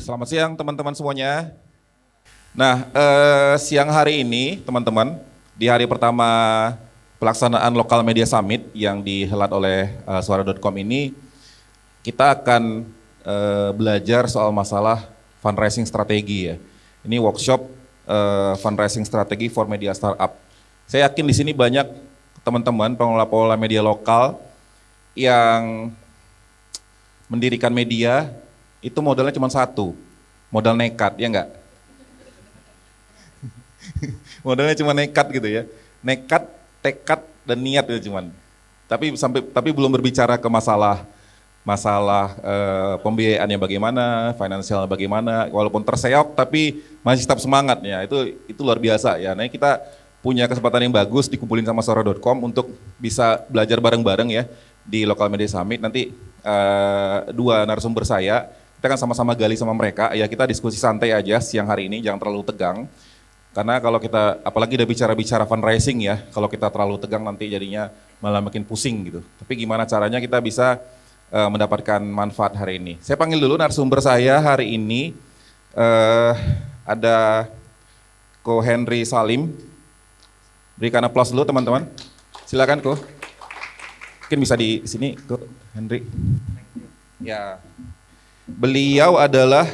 Selamat siang teman-teman semuanya. Nah, siang hari ini teman-teman, di hari pertama pelaksanaan Local Media Summit yang dihelat oleh Suara.com ini, kita akan belajar soal masalah fundraising strategi ya. Ini workshop fundraising strategi for media startup. Saya yakin di sini banyak teman-teman pengelola media lokal yang mendirikan media itu modalnya cuma satu, modal nekat, ya enggak? Modalnya cuma nekat gitu ya, nekat, tekad dan niat itu cuman. Tapi belum berbicara ke masalah pembiayaannya bagaimana, finansial bagaimana, walaupun terseok tapi masih tetap semangat ya, itu luar biasa ya. Nah kita punya kesempatan yang bagus dikumpulin sama Sora.com untuk bisa belajar bareng-bareng ya di Local Media Summit. Nanti dua narasumber saya, kita kan sama-sama gali sama mereka, ya kita diskusi santai aja siang hari ini, jangan terlalu tegang. Karena kalau kita, apalagi udah bicara-bicara fundraising ya, kalau kita terlalu tegang nanti jadinya malah makin pusing gitu. Tapi gimana caranya kita bisa mendapatkan manfaat hari ini. Saya panggil dulu narasumber saya hari ini, ada Ko Henry Salim. Berikan aplaus dulu teman-teman. Silakan Ko. Mungkin bisa di sini Ko Henry. Ya. Beliau adalah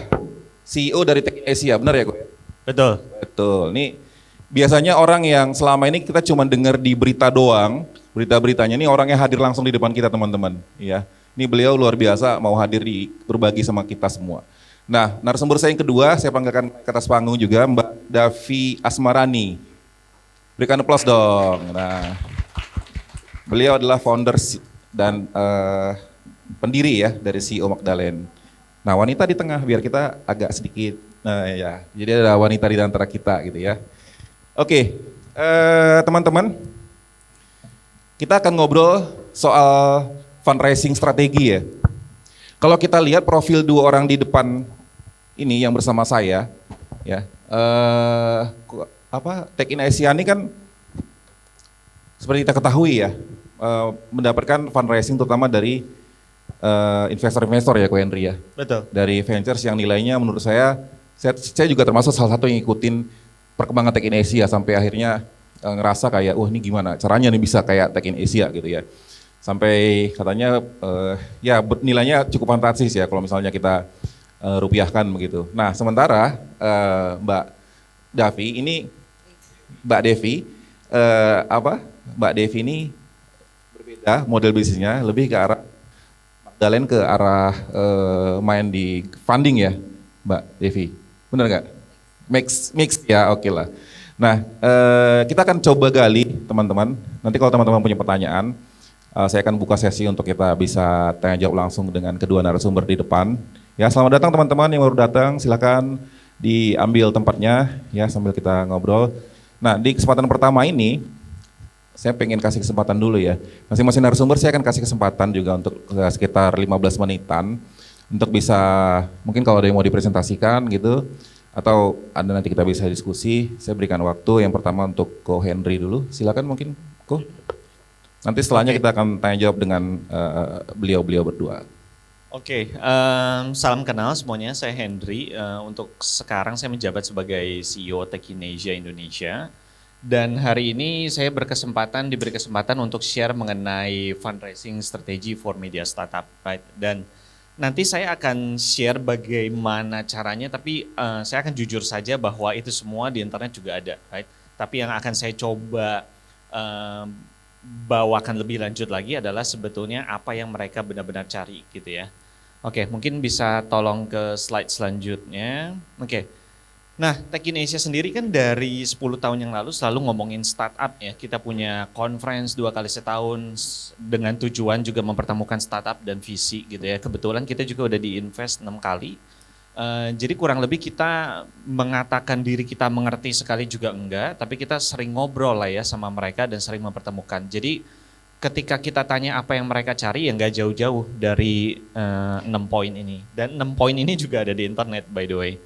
CEO dari Tech Asia, benar ya Ko? Betul. Betul. Ini biasanya orang yang selama ini kita cuma dengar di berita doang, berita-beritanya ini orangnya hadir langsung di depan kita teman-teman. Ya. Ini beliau luar biasa mau hadir berbagi sama kita semua. Nah, narasumber saya yang kedua, saya panggilkan ke atas panggung juga Mbak Davi Asmarani. Berikan aplaus dong. Nah, beliau adalah founder dan pendiri ya dari CEO Magdalene. Nah, wanita di tengah biar kita agak sedikit, nah ya, jadi ada wanita di antara kita gitu ya. Oke, teman-teman, kita akan ngobrol soal fundraising strategi ya. Kalau kita lihat profil dua orang di depan ini yang bersama saya, ya, Tech in Asia ini kan seperti kita ketahui ya, mendapatkan fundraising terutama dari investor-investor ya Ko Henry ya. Betul. Dari ventures yang nilainya menurut saya juga termasuk salah satu yang ngikutin perkembangan Tech in Asia sampai akhirnya ngerasa kayak, ini gimana caranya nih bisa kayak Tech in Asia gitu ya. Sampai katanya ya nilainya cukup fantastis ya kalau misalnya kita rupiahkan begitu. Nah sementara Mbak Devi ini berbeda model bisnisnya, lebih ke arah Magdalene ke arah main di funding ya, Mbak Devi, benar nggak? Mix ya, oke lah. Nah, kita akan coba gali teman-teman. Nanti kalau teman-teman punya pertanyaan, saya akan buka sesi untuk kita bisa tanya jawab langsung dengan kedua narasumber di depan. Ya, selamat datang teman-teman yang baru datang. Silakan diambil tempatnya ya sambil kita ngobrol. Nah, di kesempatan pertama ini, saya pengen kasih kesempatan dulu ya. Masing-masing narasumber saya akan kasih kesempatan juga untuk sekitar 15 menitan untuk bisa, mungkin kalau ada yang mau dipresentasikan gitu, atau ada nanti kita bisa diskusi. Saya berikan waktu yang pertama untuk Ko Henry dulu. Silakan mungkin Ko. Nanti setelahnya kita akan tanya jawab dengan beliau-beliau berdua. Oke, salam kenal semuanya. Saya Henry. Untuk sekarang saya menjabat sebagai CEO Tech in Asia Indonesia. Dan hari ini saya diberi kesempatan untuk share mengenai fundraising strategi for media startup, right? Dan nanti saya akan share bagaimana caranya, tapi saya akan jujur saja bahwa itu semua di internet juga ada, right? Tapi yang akan saya coba bawakan lebih lanjut lagi adalah sebetulnya apa yang mereka benar-benar cari, gitu ya. Oke, mungkin bisa tolong ke slide selanjutnya. Oke. Nah, Tech in Asia sendiri kan dari 10 tahun yang lalu selalu ngomongin startup ya. Kita punya conference 2 kali setahun dengan tujuan juga mempertemukan startup dan visi gitu ya. Kebetulan kita juga udah di-invest 6 kali. Jadi kurang lebih kita mengatakan diri kita mengerti sekali juga enggak, tapi kita sering ngobrol lah ya sama mereka dan sering mempertemukan. Jadi ketika kita tanya apa yang mereka cari ya nggak jauh-jauh dari 6 poin ini. Dan 6 poin ini juga ada di internet by the way.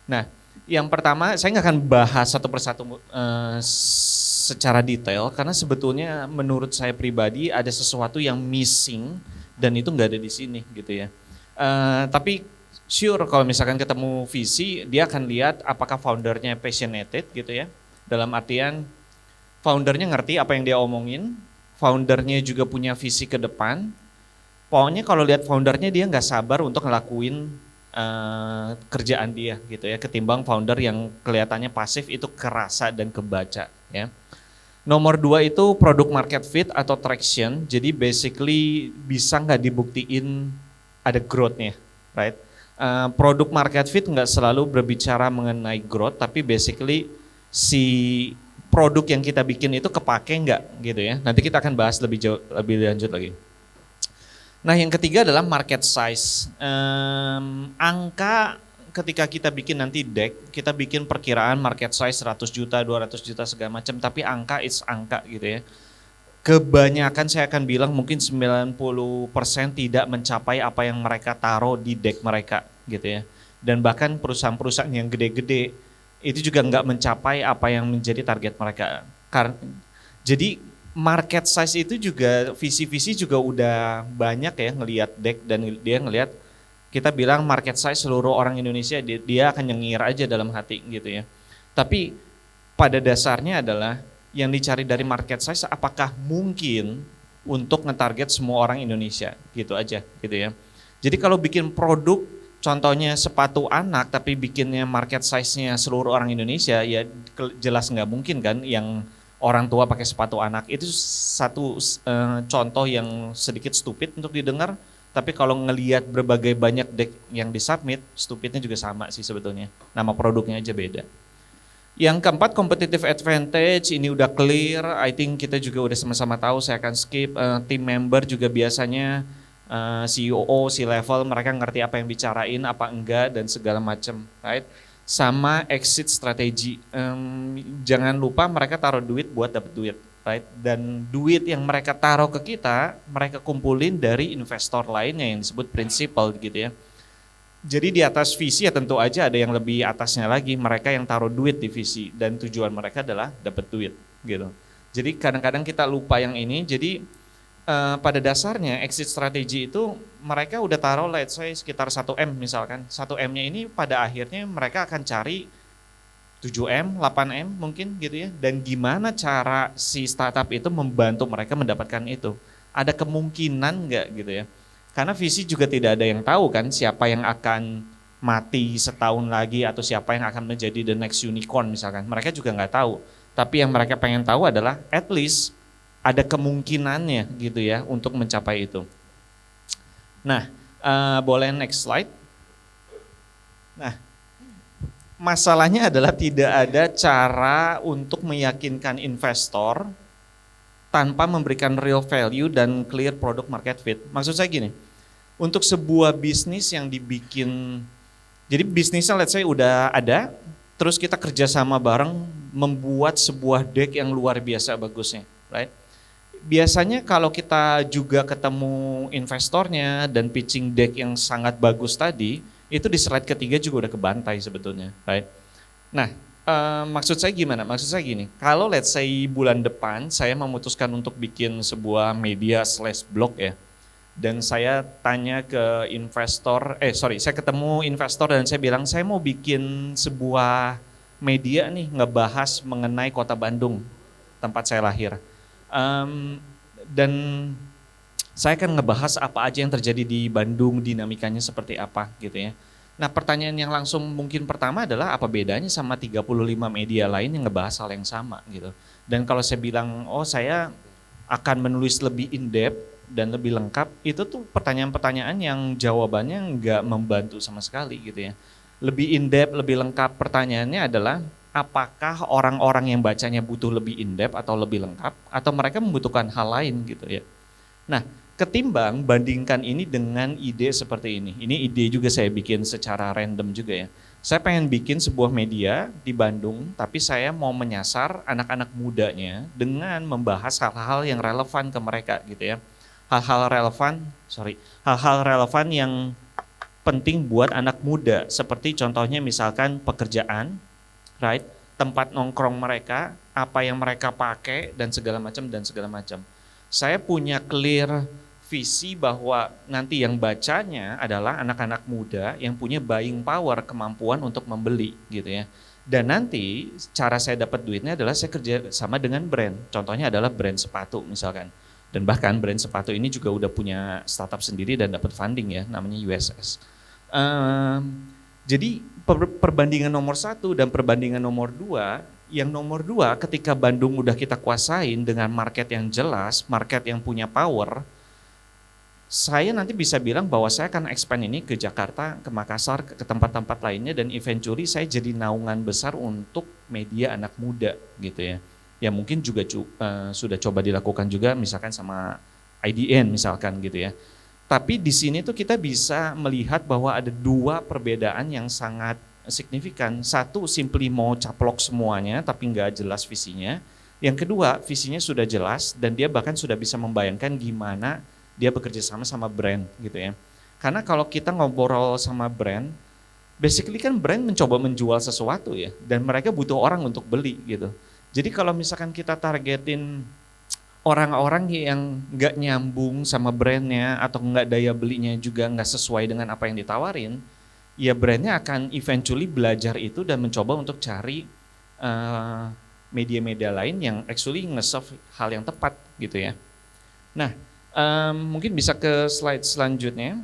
Nah, yang pertama, saya nggak akan bahas satu persatu secara detail karena sebetulnya menurut saya pribadi ada sesuatu yang missing dan itu nggak ada di sini gitu ya. Tapi sure kalau misalkan ketemu VC, dia akan lihat apakah foundernya passionate gitu ya. Dalam artian foundernya ngerti apa yang dia omongin, foundernya juga punya visi ke depan. Pokoknya kalau lihat foundernya dia nggak sabar untuk ngelakuin kerjaan dia gitu ya, ketimbang founder yang kelihatannya pasif itu kerasa dan kebaca ya. Nomor 2 itu product market fit atau traction, jadi basically bisa nggak dibuktiin ada growth-nya, right? Product market fit nggak selalu berbicara mengenai growth, tapi basically si produk yang kita bikin itu kepake nggak gitu ya. Nanti kita akan bahas lebih lanjut lagi. Nah yang ketiga adalah market size. Angka ketika kita bikin nanti deck, kita bikin perkiraan market size 100 juta, 200 juta segala macam, tapi angka it's angka gitu ya. Kebanyakan saya akan bilang mungkin 90% tidak mencapai apa yang mereka taruh di deck mereka gitu ya. Dan bahkan perusahaan-perusahaan yang gede-gede itu juga nggak mencapai apa yang menjadi target mereka. Jadi market size itu juga visi-visi juga udah banyak ya ngelihat deck dan dia ngelihat kita bilang market size seluruh orang Indonesia dia akan nyengir aja dalam hati gitu ya. Tapi pada dasarnya adalah yang dicari dari market size apakah mungkin untuk ngetarget semua orang Indonesia gitu aja gitu ya. Jadi kalau bikin produk contohnya sepatu anak tapi bikinnya market size-nya seluruh orang Indonesia ya jelas nggak mungkin kan yang orang tua pakai sepatu anak. Itu satu contoh yang sedikit stupid untuk didengar. Tapi kalau ngelihat berbagai banyak deck yang disubmit, stupidnya juga sama sih sebetulnya. Nama produknya aja beda. Yang keempat, competitive advantage, ini udah clear. I think kita juga udah sama-sama tahu, saya akan skip. Team member juga biasanya CEO, C-level, mereka ngerti apa yang bicarain, apa enggak, dan segala macam. Right? Sama exit strategy. Jangan lupa mereka taruh duit buat dapat duit. Right? Dan duit yang mereka taruh ke kita, mereka kumpulin dari investor lainnya yang disebut principal gitu ya. Jadi di atas visi ya tentu aja ada yang lebih atasnya lagi, mereka yang taruh duit di visi dan tujuan mereka adalah dapat duit gitu. Jadi kadang-kadang kita lupa yang ini, jadi pada dasarnya exit strategy itu mereka udah taruh let's say sekitar 1M misalkan, 1M-nya ini pada akhirnya mereka akan cari 7M, 8M mungkin gitu ya. Dan gimana cara si startup itu membantu mereka mendapatkan itu? Ada kemungkinan nggak gitu ya? Karena visi juga tidak ada yang tahu kan siapa yang akan mati setahun lagi atau siapa yang akan menjadi the next unicorn misalkan. Mereka juga nggak tahu. Tapi yang mereka pengen tahu adalah at least ada kemungkinannya gitu ya untuk mencapai itu. Nah, boleh next slide. Nah, masalahnya adalah tidak ada cara untuk meyakinkan investor tanpa memberikan real value dan clear product market fit. Maksud saya gini, untuk sebuah bisnis yang dibikin, jadi bisnisnya let's say udah ada, terus kita kerjasama bareng membuat sebuah deck yang luar biasa bagusnya, right? Biasanya kalau kita juga ketemu investornya dan pitching deck yang sangat bagus tadi, itu di slide ketiga juga udah kebantai sebetulnya, right? Nah, maksud saya gimana? Maksud saya gini, kalau let's say bulan depan saya memutuskan untuk bikin sebuah media / blog ya, dan saya tanya ke investor, saya ketemu investor dan saya bilang saya mau bikin sebuah media nih ngebahas mengenai kota Bandung, tempat saya lahir. Dan saya akan ngebahas apa aja yang terjadi di Bandung, dinamikanya seperti apa gitu ya. Nah pertanyaan yang langsung mungkin pertama adalah apa bedanya sama 35 media lain yang ngebahas hal yang sama gitu. Dan kalau saya bilang, oh saya akan menulis lebih in-depth dan lebih lengkap, itu tuh pertanyaan-pertanyaan yang jawabannya nggak membantu sama sekali gitu ya. Lebih in-depth, lebih lengkap, pertanyaannya adalah apakah orang-orang yang bacanya butuh lebih in-depth atau lebih lengkap, atau mereka membutuhkan hal lain gitu ya. Nah, ketimbang bandingkan ini dengan ide seperti ini. Ini ide juga saya bikin secara random juga ya. Saya pengen bikin sebuah media di Bandung, tapi saya mau menyasar anak-anak mudanya dengan membahas hal-hal yang relevan ke mereka gitu ya. Hal-hal relevan yang penting buat anak muda, seperti contohnya misalkan pekerjaan, right? Tempat nongkrong mereka, apa yang mereka pakai dan segala macam. Saya punya clear visi bahwa nanti yang bacanya adalah anak-anak muda yang punya buying power, kemampuan untuk membeli gitu ya. Dan nanti cara saya dapat duitnya adalah saya kerja sama dengan brand. Contohnya adalah brand sepatu misalkan. Dan bahkan brand sepatu ini juga udah punya startup sendiri dan dapat funding ya, namanya USS. Jadi perbandingan nomor 1 dan perbandingan nomor 2, yang nomor 2 ketika Bandung udah kita kuasain dengan market yang jelas, market yang punya power, saya nanti bisa bilang bahwa saya akan expand ini ke Jakarta, ke Makassar, ke tempat-tempat lainnya, dan eventually saya jadi naungan besar untuk media anak muda gitu ya. Ya mungkin juga sudah coba dilakukan juga misalkan sama IDN misalkan gitu ya. Tapi di sini tuh kita bisa melihat bahwa ada 2 perbedaan yang sangat signifikan. Satu, simply mau caplok semuanya tapi nggak jelas visinya. Yang kedua, visinya sudah jelas dan dia bahkan sudah bisa membayangkan gimana dia bekerja sama brand gitu ya. Karena kalau kita ngobrol sama brand, basically kan brand mencoba menjual sesuatu ya, dan mereka butuh orang untuk beli gitu. Jadi kalau misalkan kita targetin orang-orang yang nggak nyambung sama brandnya atau nggak daya belinya juga nggak sesuai dengan apa yang ditawarin, ya brandnya akan eventually belajar itu dan mencoba untuk cari media-media lain yang actually nge-serve hal yang tepat gitu ya. Nah, mungkin bisa ke slide selanjutnya.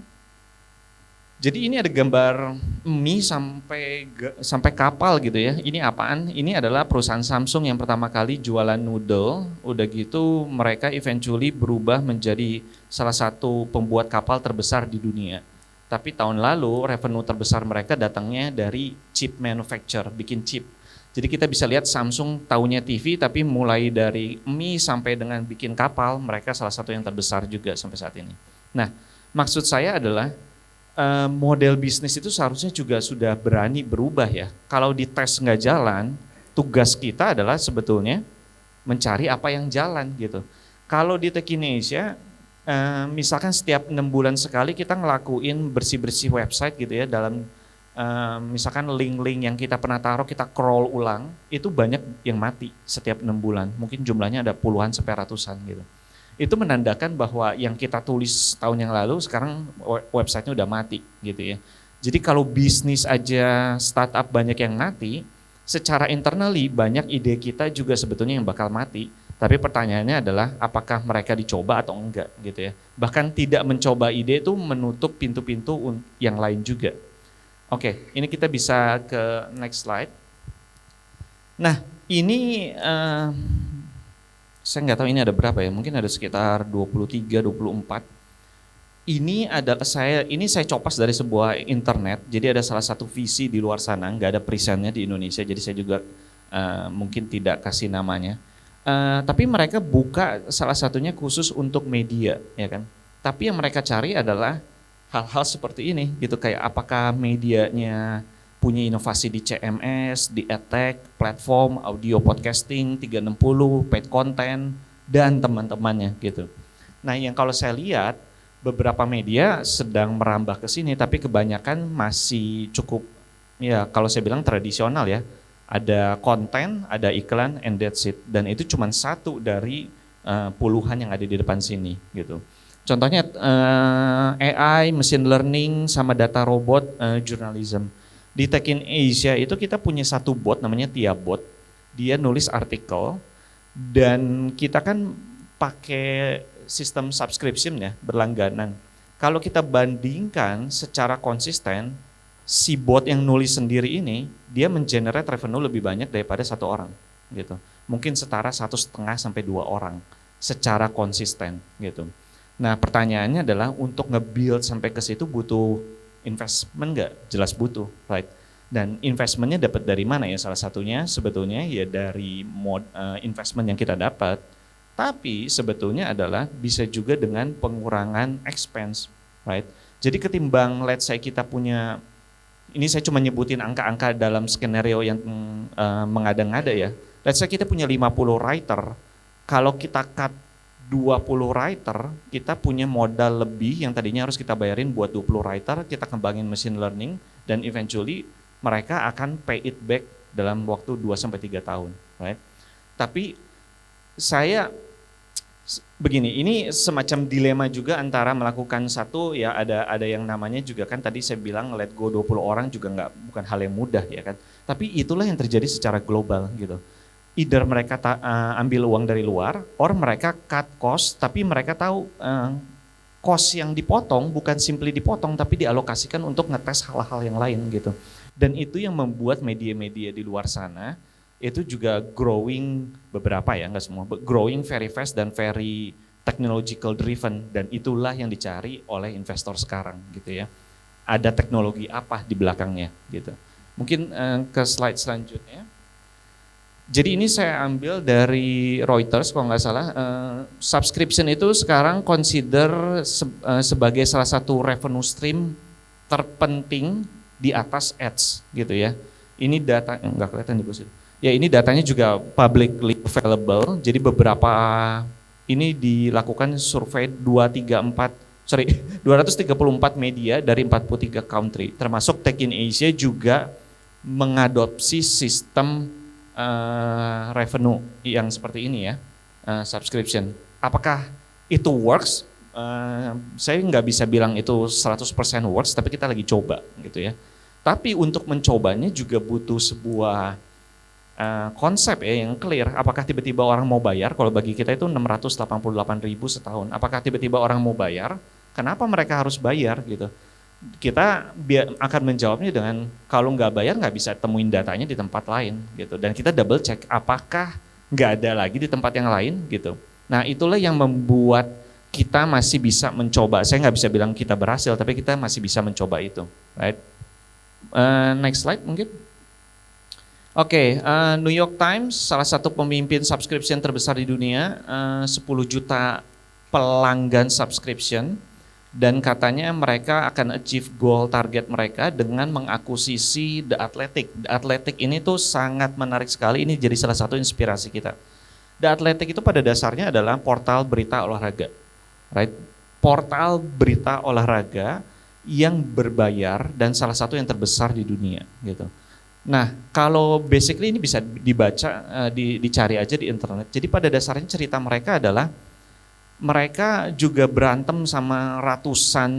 Jadi ini ada gambar mie sampai kapal gitu ya. Ini apaan? Ini adalah perusahaan Samsung yang pertama kali jualan noodle. Udah gitu mereka eventually berubah menjadi salah satu pembuat kapal terbesar di dunia. Tapi tahun lalu revenue terbesar mereka datangnya dari chip manufacture, bikin chip. Jadi kita bisa lihat Samsung taunya TV, tapi mulai dari mie sampai dengan bikin kapal, mereka salah satu yang terbesar juga sampai saat ini. Nah, maksud saya adalah model bisnis itu seharusnya juga sudah berani berubah ya. Kalau dites nggak jalan, tugas kita adalah sebetulnya mencari apa yang jalan gitu. Kalau di Techinesia, misalkan setiap 6 bulan sekali kita ngelakuin bersih-bersih website gitu ya, dalam misalkan link-link yang kita pernah taruh kita crawl ulang, itu banyak yang mati setiap 6 bulan. Mungkin jumlahnya ada puluhan sampai ratusan gitu. Itu menandakan bahwa yang kita tulis tahun yang lalu sekarang websitenya udah mati gitu ya. Jadi kalau bisnis aja startup banyak yang mati, secara internally banyak ide kita juga sebetulnya yang bakal mati. Tapi pertanyaannya adalah apakah mereka dicoba atau enggak gitu ya. Bahkan tidak mencoba ide itu menutup pintu-pintu yang lain juga. Oke, ini kita bisa ke next slide. Nah, ini saya nggak tahu ini ada berapa ya, mungkin ada sekitar 23, 24. Ini saya copas dari sebuah internet, jadi ada salah satu visi di luar sana, nggak ada presentnya di Indonesia, jadi saya juga mungkin tidak kasih namanya. Tapi mereka buka salah satunya khusus untuk media, ya kan. Tapi yang mereka cari adalah hal-hal seperti ini, gitu kayak apakah medianya punya inovasi di CMS, di EdTech, platform, audio podcasting, 360, paid content, dan teman-temannya gitu. Nah yang kalau saya lihat, beberapa media sedang merambah ke sini, tapi kebanyakan masih cukup, ya kalau saya bilang tradisional ya, ada konten, ada iklan, and that's it. Dan itu cuma satu dari puluhan yang ada di depan sini gitu. Contohnya AI, machine learning, sama data robot, journalism. Di Techinesia itu kita punya satu bot namanya Tia Bot. Dia nulis artikel dan kita kan pakai sistem subscription ya, berlangganan. Kalau kita bandingkan secara konsisten, si bot yang nulis sendiri ini dia mengenerate revenue lebih banyak daripada satu orang gitu. Mungkin setara 1,5 sampai 2 orang secara konsisten gitu. Nah pertanyaannya adalah untuk nge-build sampai ke situ butuh investment nggak? Jelas butuh, right? Dan investmentnya dapat dari mana ya? Salah satunya sebetulnya ya dari investment yang kita dapat, tapi sebetulnya adalah bisa juga dengan pengurangan expense, right? Jadi ketimbang let's say kita punya, ini saya cuma nyebutin angka-angka dalam skenario yang mengada-ngada ya. Let's say kita punya 50 writer, kalau kita cut 20 writer, kita punya modal lebih yang tadinya harus kita bayarin buat 20 writer, kita kembangin machine learning, dan eventually mereka akan pay it back dalam waktu 2-3 tahun. Right? Tapi saya Begini, ini semacam dilema juga antara melakukan satu ya ada yang namanya juga kan tadi saya bilang let go 20 orang juga bukan hal yang mudah ya kan. Tapi itulah yang terjadi secara global gitu. Either mereka ambil uang dari luar or mereka cut cost tapi mereka tahu cost yang dipotong bukan simply dipotong tapi dialokasikan untuk ngetes hal-hal yang lain gitu. Dan itu yang membuat media-media di luar sana itu juga growing beberapa ya, nggak semua, but growing very fast dan very technological driven dan itulah yang dicari oleh investor sekarang gitu ya. Ada teknologi apa di belakangnya gitu. Mungkin ke slide selanjutnya. Jadi ini saya ambil dari Reuters kalau nggak salah, subscription itu sekarang consider sebagai salah satu revenue stream terpenting di atas ads gitu ya. Ini data nggak kelihatan di posisi. Ya ini datanya juga publicly available, jadi beberapa ini dilakukan survei 234 media dari 43 country, termasuk Tech in Asia juga mengadopsi sistem revenue yang seperti ini ya, subscription. Apakah itu works? Saya nggak bisa bilang itu 100% works, tapi kita lagi coba gitu ya. Tapi untuk mencobanya juga butuh sebuah konsep ya yang clear. Apakah tiba-tiba orang mau bayar? Kalau bagi kita itu 688.000 setahun. Apakah tiba-tiba orang mau bayar? Kenapa mereka harus bayar gitu? Kita akan menjawabnya dengan kalau nggak bayar nggak bisa temuin datanya di tempat lain gitu. Dan kita double check apakah nggak ada lagi di tempat yang lain gitu. Nah itulah yang membuat kita masih bisa mencoba. Saya nggak bisa bilang kita berhasil, tapi kita masih bisa mencoba itu. Right? Next slide mungkin. Oke, New York Times salah satu pemimpin subscription terbesar di dunia, 10 juta pelanggan subscription dan katanya mereka akan achieve goal target mereka dengan mengakuisisi The Athletic. The Athletic ini tuh sangat menarik sekali, ini jadi salah satu inspirasi kita. The Athletic itu pada dasarnya adalah portal berita olahraga, right? Portal berita olahraga yang berbayar dan salah satu yang terbesar di dunia gitu. Nah, kalau basically ini bisa dibaca, dicari aja di internet. Jadi pada dasarnya cerita mereka adalah mereka juga berantem sama ratusan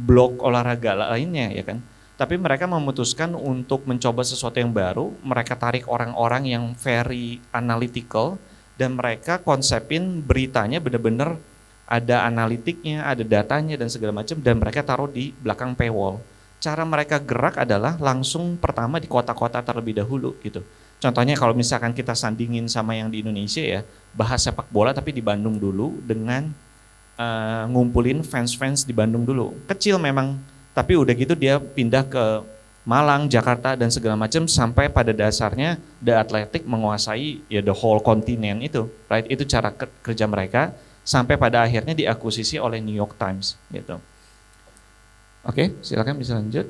blog olahraga lainnya ya kan. Tapi mereka memutuskan untuk mencoba sesuatu yang baru, mereka tarik orang-orang yang very analytical dan mereka konsepin beritanya benar-benar ada analitiknya, ada datanya dan segala macam dan mereka taruh di belakang paywall. Cara mereka gerak adalah langsung pertama di kota-kota terlebih dahulu gitu. Contohnya kalau misalkan kita sandingin sama yang di Indonesia ya, bahas sepak bola tapi di Bandung dulu dengan ngumpulin fans-fans di Bandung dulu. Kecil memang, tapi udah gitu dia pindah ke Malang, Jakarta dan segala macam sampai pada dasarnya The Athletic menguasai ya the whole continent itu, right? Itu cara kerja mereka sampai pada akhirnya diakuisisi oleh New York Times gitu. Oke, silakan bisa lanjut.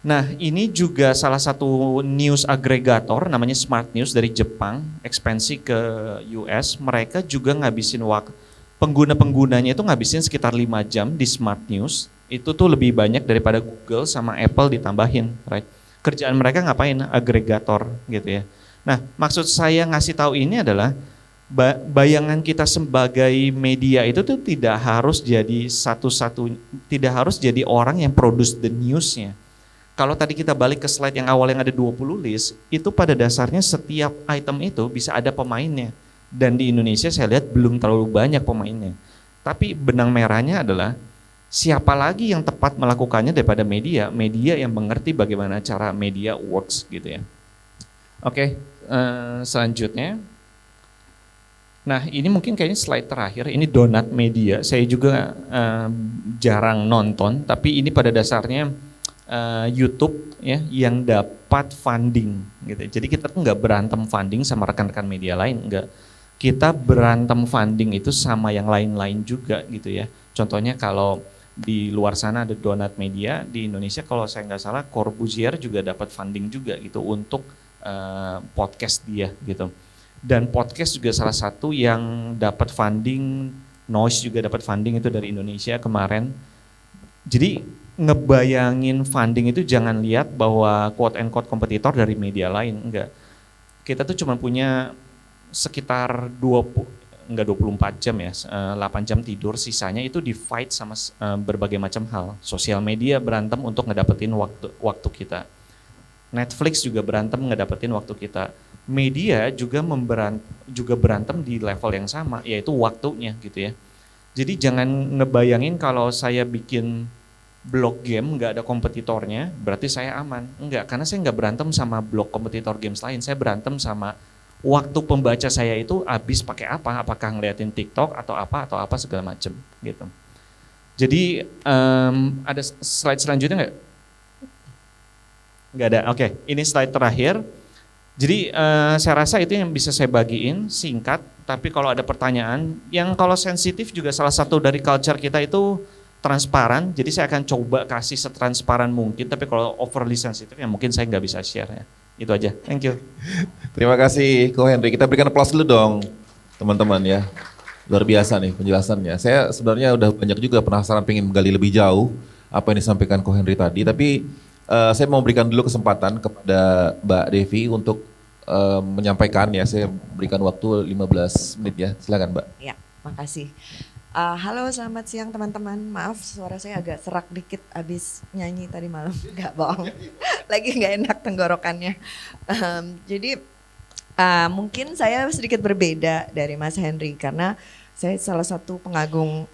Nah, ini juga salah satu news agregator namanya Smart News dari Jepang, ekspansi ke US. Mereka juga ngabisin waktu, pengguna-penggunanya itu ngabisin sekitar 5 jam di Smart News. Itu tuh lebih banyak daripada Google sama Apple ditambahin, right? Kerjaan mereka ngapain? Agregator gitu ya. Nah, maksud saya ngasih tahu ini adalah bayangan kita sebagai media itu tuh tidak harus jadi tidak harus jadi orang yang produce the newsnya. Kalau tadi kita balik ke slide yang awal yang ada 20 list, itu pada dasarnya setiap item itu bisa ada pemainnya. Dan di Indonesia saya lihat belum terlalu banyak pemainnya. Tapi benang merahnya adalah siapa lagi yang tepat melakukannya daripada media yang mengerti bagaimana cara media works gitu ya. Oke, selanjutnya. Nah ini mungkin kayaknya slide terakhir, ini Donat Media, saya juga jarang nonton, tapi ini pada dasarnya YouTube ya yang dapat funding gitu. Jadi kita tuh nggak berantem funding sama rekan-rekan media lain, enggak. Kita berantem funding itu sama yang lain-lain juga gitu ya. Contohnya kalau di luar sana ada Donat Media, di Indonesia kalau saya nggak salah Corbusier juga dapat funding juga gitu untuk podcast dia gitu. Dan podcast juga salah satu yang dapat funding, Noise juga dapat funding itu dari Indonesia kemarin. Jadi ngebayangin funding itu jangan lihat bahwa quote and quote kompetitor dari media lain, enggak. Kita tuh cuma punya sekitar enggak 24 jam ya, 8 jam tidur, sisanya itu di fight sama berbagai macam hal. Sosial media berantem untuk ngedapetin waktu kita. Netflix juga berantem ngedapetin waktu kita. Media juga berantem di level yang sama, yaitu waktunya gitu ya. Jadi jangan ngebayangin kalau saya bikin blog game nggak ada kompetitornya, berarti saya aman. Enggak, karena saya nggak berantem sama blog kompetitor games lain, saya berantem sama waktu pembaca saya itu habis pakai apa, apakah ngeliatin TikTok atau apa segala macem gitu. Jadi ada slide selanjutnya nggak? Nggak ada, oke. Ini slide terakhir. Jadi saya rasa itu yang bisa saya bagiin, singkat, tapi kalau ada pertanyaan, yang kalau sensitif juga salah satu dari culture kita itu transparan, jadi saya akan coba kasih setransparan mungkin, tapi kalau overly sensitif ya mungkin saya nggak bisa share ya. Itu aja, thank you. Terima kasih Ko Henry, kita berikan aplaus dulu dong teman-teman ya. Luar biasa nih penjelasannya. Saya sebenarnya udah banyak juga penasaran pengen menggali lebih jauh apa yang disampaikan Ko Henry tadi, tapi saya mau berikan dulu kesempatan kepada Mbak Devi untuk menyampaikan ya. Saya berikan waktu 15 menit ya. Silakan Mbak. Ya, makasih. Halo, selamat siang teman-teman. Maaf suara saya agak serak dikit abis nyanyi tadi malam. Gak bohong. Lagi gak enak tenggorokannya. Jadi mungkin saya sedikit berbeda dari Mas Henry karena saya salah satu pengagum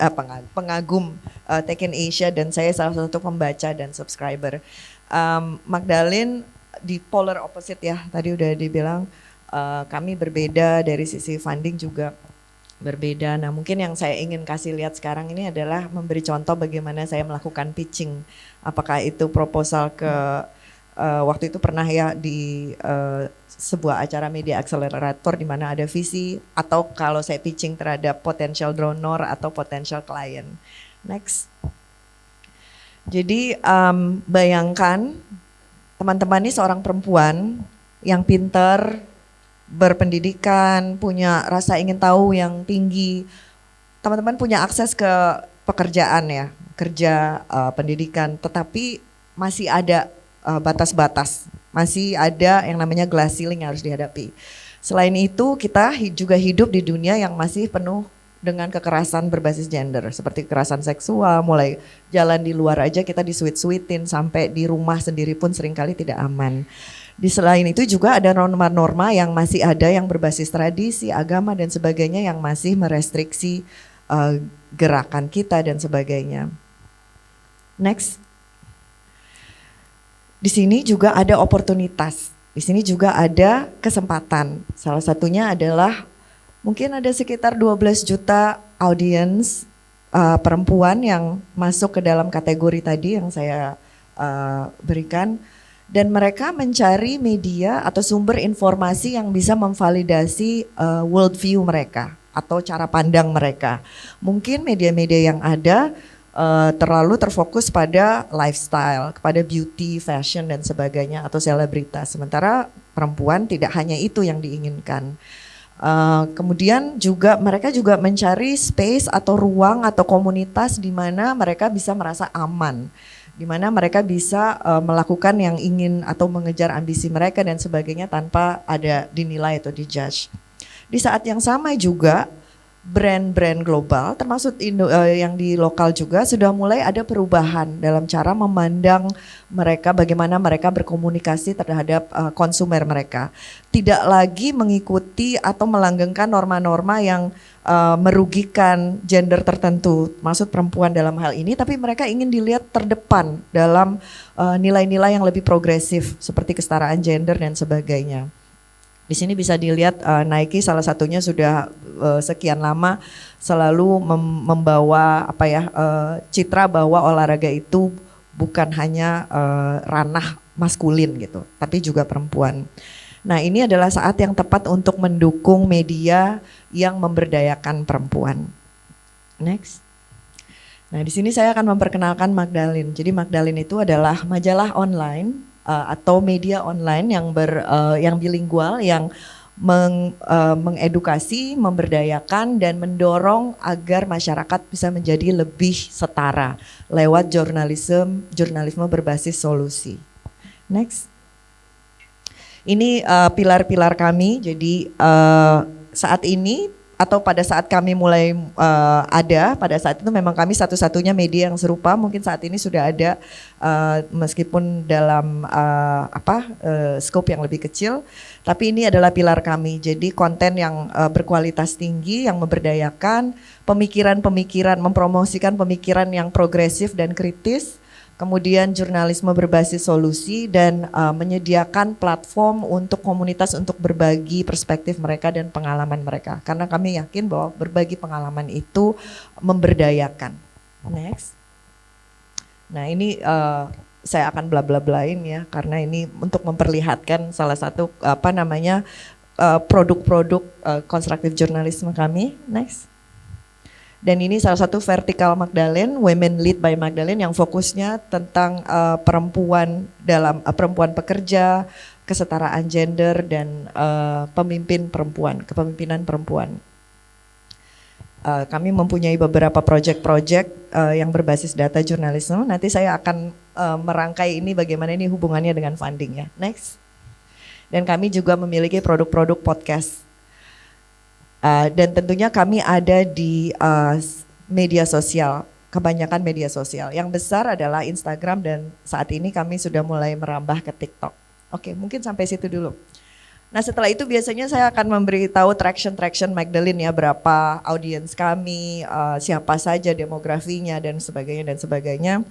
Tekken Asia dan saya salah satu pembaca dan subscriber. Magdalene di polar opposite ya, tadi udah dibilang kami berbeda dari sisi funding juga berbeda. Nah mungkin yang saya ingin kasih lihat sekarang ini adalah memberi contoh bagaimana saya melakukan pitching. Apakah itu proposal ke waktu itu pernah ya di sebuah acara media accelerator di mana ada visi, atau kalau saya pitching terhadap potential donor atau potential client. Next. Jadi bayangkan teman-teman ini seorang perempuan yang pinter, berpendidikan, punya rasa ingin tahu yang tinggi. Teman-teman punya akses ke pekerjaan ya, kerja, pendidikan, tetapi masih ada batas-batas, masih ada yang namanya glass ceiling yang harus dihadapi. Selain itu kita juga hidup di dunia yang masih penuh dengan kekerasan berbasis gender, seperti kekerasan seksual, mulai jalan di luar aja kita disuit-suitin, sampai di rumah sendiri pun seringkali tidak aman. Di selain itu juga ada norma-norma yang masih ada yang berbasis tradisi, agama dan sebagainya yang masih merestriksi gerakan kita dan sebagainya. Next. Di sini juga ada oportunitas, di sini juga ada kesempatan. Salah satunya adalah mungkin ada sekitar 12 juta audiens perempuan yang masuk ke dalam kategori tadi yang saya berikan. Dan mereka mencari media atau sumber informasi yang bisa memvalidasi worldview mereka atau cara pandang mereka. Mungkin media-media yang ada terlalu terfokus pada lifestyle, kepada beauty, fashion dan sebagainya atau selebritas. Sementara perempuan tidak hanya itu yang diinginkan. Kemudian juga mereka juga mencari space atau ruang atau komunitas di mana mereka bisa merasa aman, di mana mereka bisa melakukan yang ingin atau mengejar ambisi mereka dan sebagainya tanpa ada dinilai atau dijudge. Di saat yang sama juga brand-brand global termasuk yang di lokal juga sudah mulai ada perubahan dalam cara memandang mereka, bagaimana mereka berkomunikasi terhadap konsumer mereka. Tidak lagi mengikuti atau melanggengkan norma-norma yang merugikan gender tertentu, maksud perempuan dalam hal ini, tapi mereka ingin dilihat terdepan dalam nilai-nilai yang lebih progresif seperti kesetaraan gender dan sebagainya. Di sini bisa dilihat Nike salah satunya sudah sekian lama selalu membawa citra bahwa olahraga itu bukan hanya ranah maskulin gitu, tapi juga perempuan. Nah, ini adalah saat yang tepat untuk mendukung media yang memberdayakan perempuan. Next. Nah, di sini saya akan memperkenalkan Magdalene. Jadi Magdalene itu adalah majalah online atau media online yang bilingual yang mengedukasi, memberdayakan dan mendorong agar masyarakat bisa menjadi lebih setara lewat jurnalisme berbasis solusi. Next. Ini pilar-pilar kami. Jadi saat ini atau pada saat kami mulai ada, pada saat itu memang kami satu-satunya media yang serupa. Mungkin saat ini sudah ada meskipun dalam scope yang lebih kecil, tapi ini adalah pilar kami. Jadi konten yang berkualitas tinggi, yang memberdayakan, pemikiran-pemikiran, mempromosikan pemikiran yang progresif dan kritis. Kemudian jurnalisme berbasis solusi dan menyediakan platform untuk komunitas untuk berbagi perspektif mereka dan pengalaman mereka. Karena kami yakin bahwa berbagi pengalaman itu memberdayakan. Next. Nah ini saya akan bla-bla-blain ya, karena ini untuk memperlihatkan salah satu produk-produk konstruktif jurnalisme kami. Next. Dan ini salah satu vertikal Magdalene, Women Lead by Magdalene, yang fokusnya tentang perempuan perempuan pekerja, kesetaraan gender dan kepemimpinan perempuan. Kami mempunyai beberapa proyek-proyek yang berbasis data jurnalisme. Nanti saya akan merangkai ini bagaimana ini hubungannya dengan funding ya. Next. Dan kami juga memiliki produk-produk podcast. Dan tentunya kami ada di media sosial, kebanyakan media sosial. Yang besar adalah Instagram dan saat ini kami sudah mulai merambah ke TikTok. Oke, mungkin sampai situ dulu. Nah setelah itu biasanya saya akan memberitahu traction Magdalene ya, berapa audiens kami, siapa saja demografinya dan sebagainya.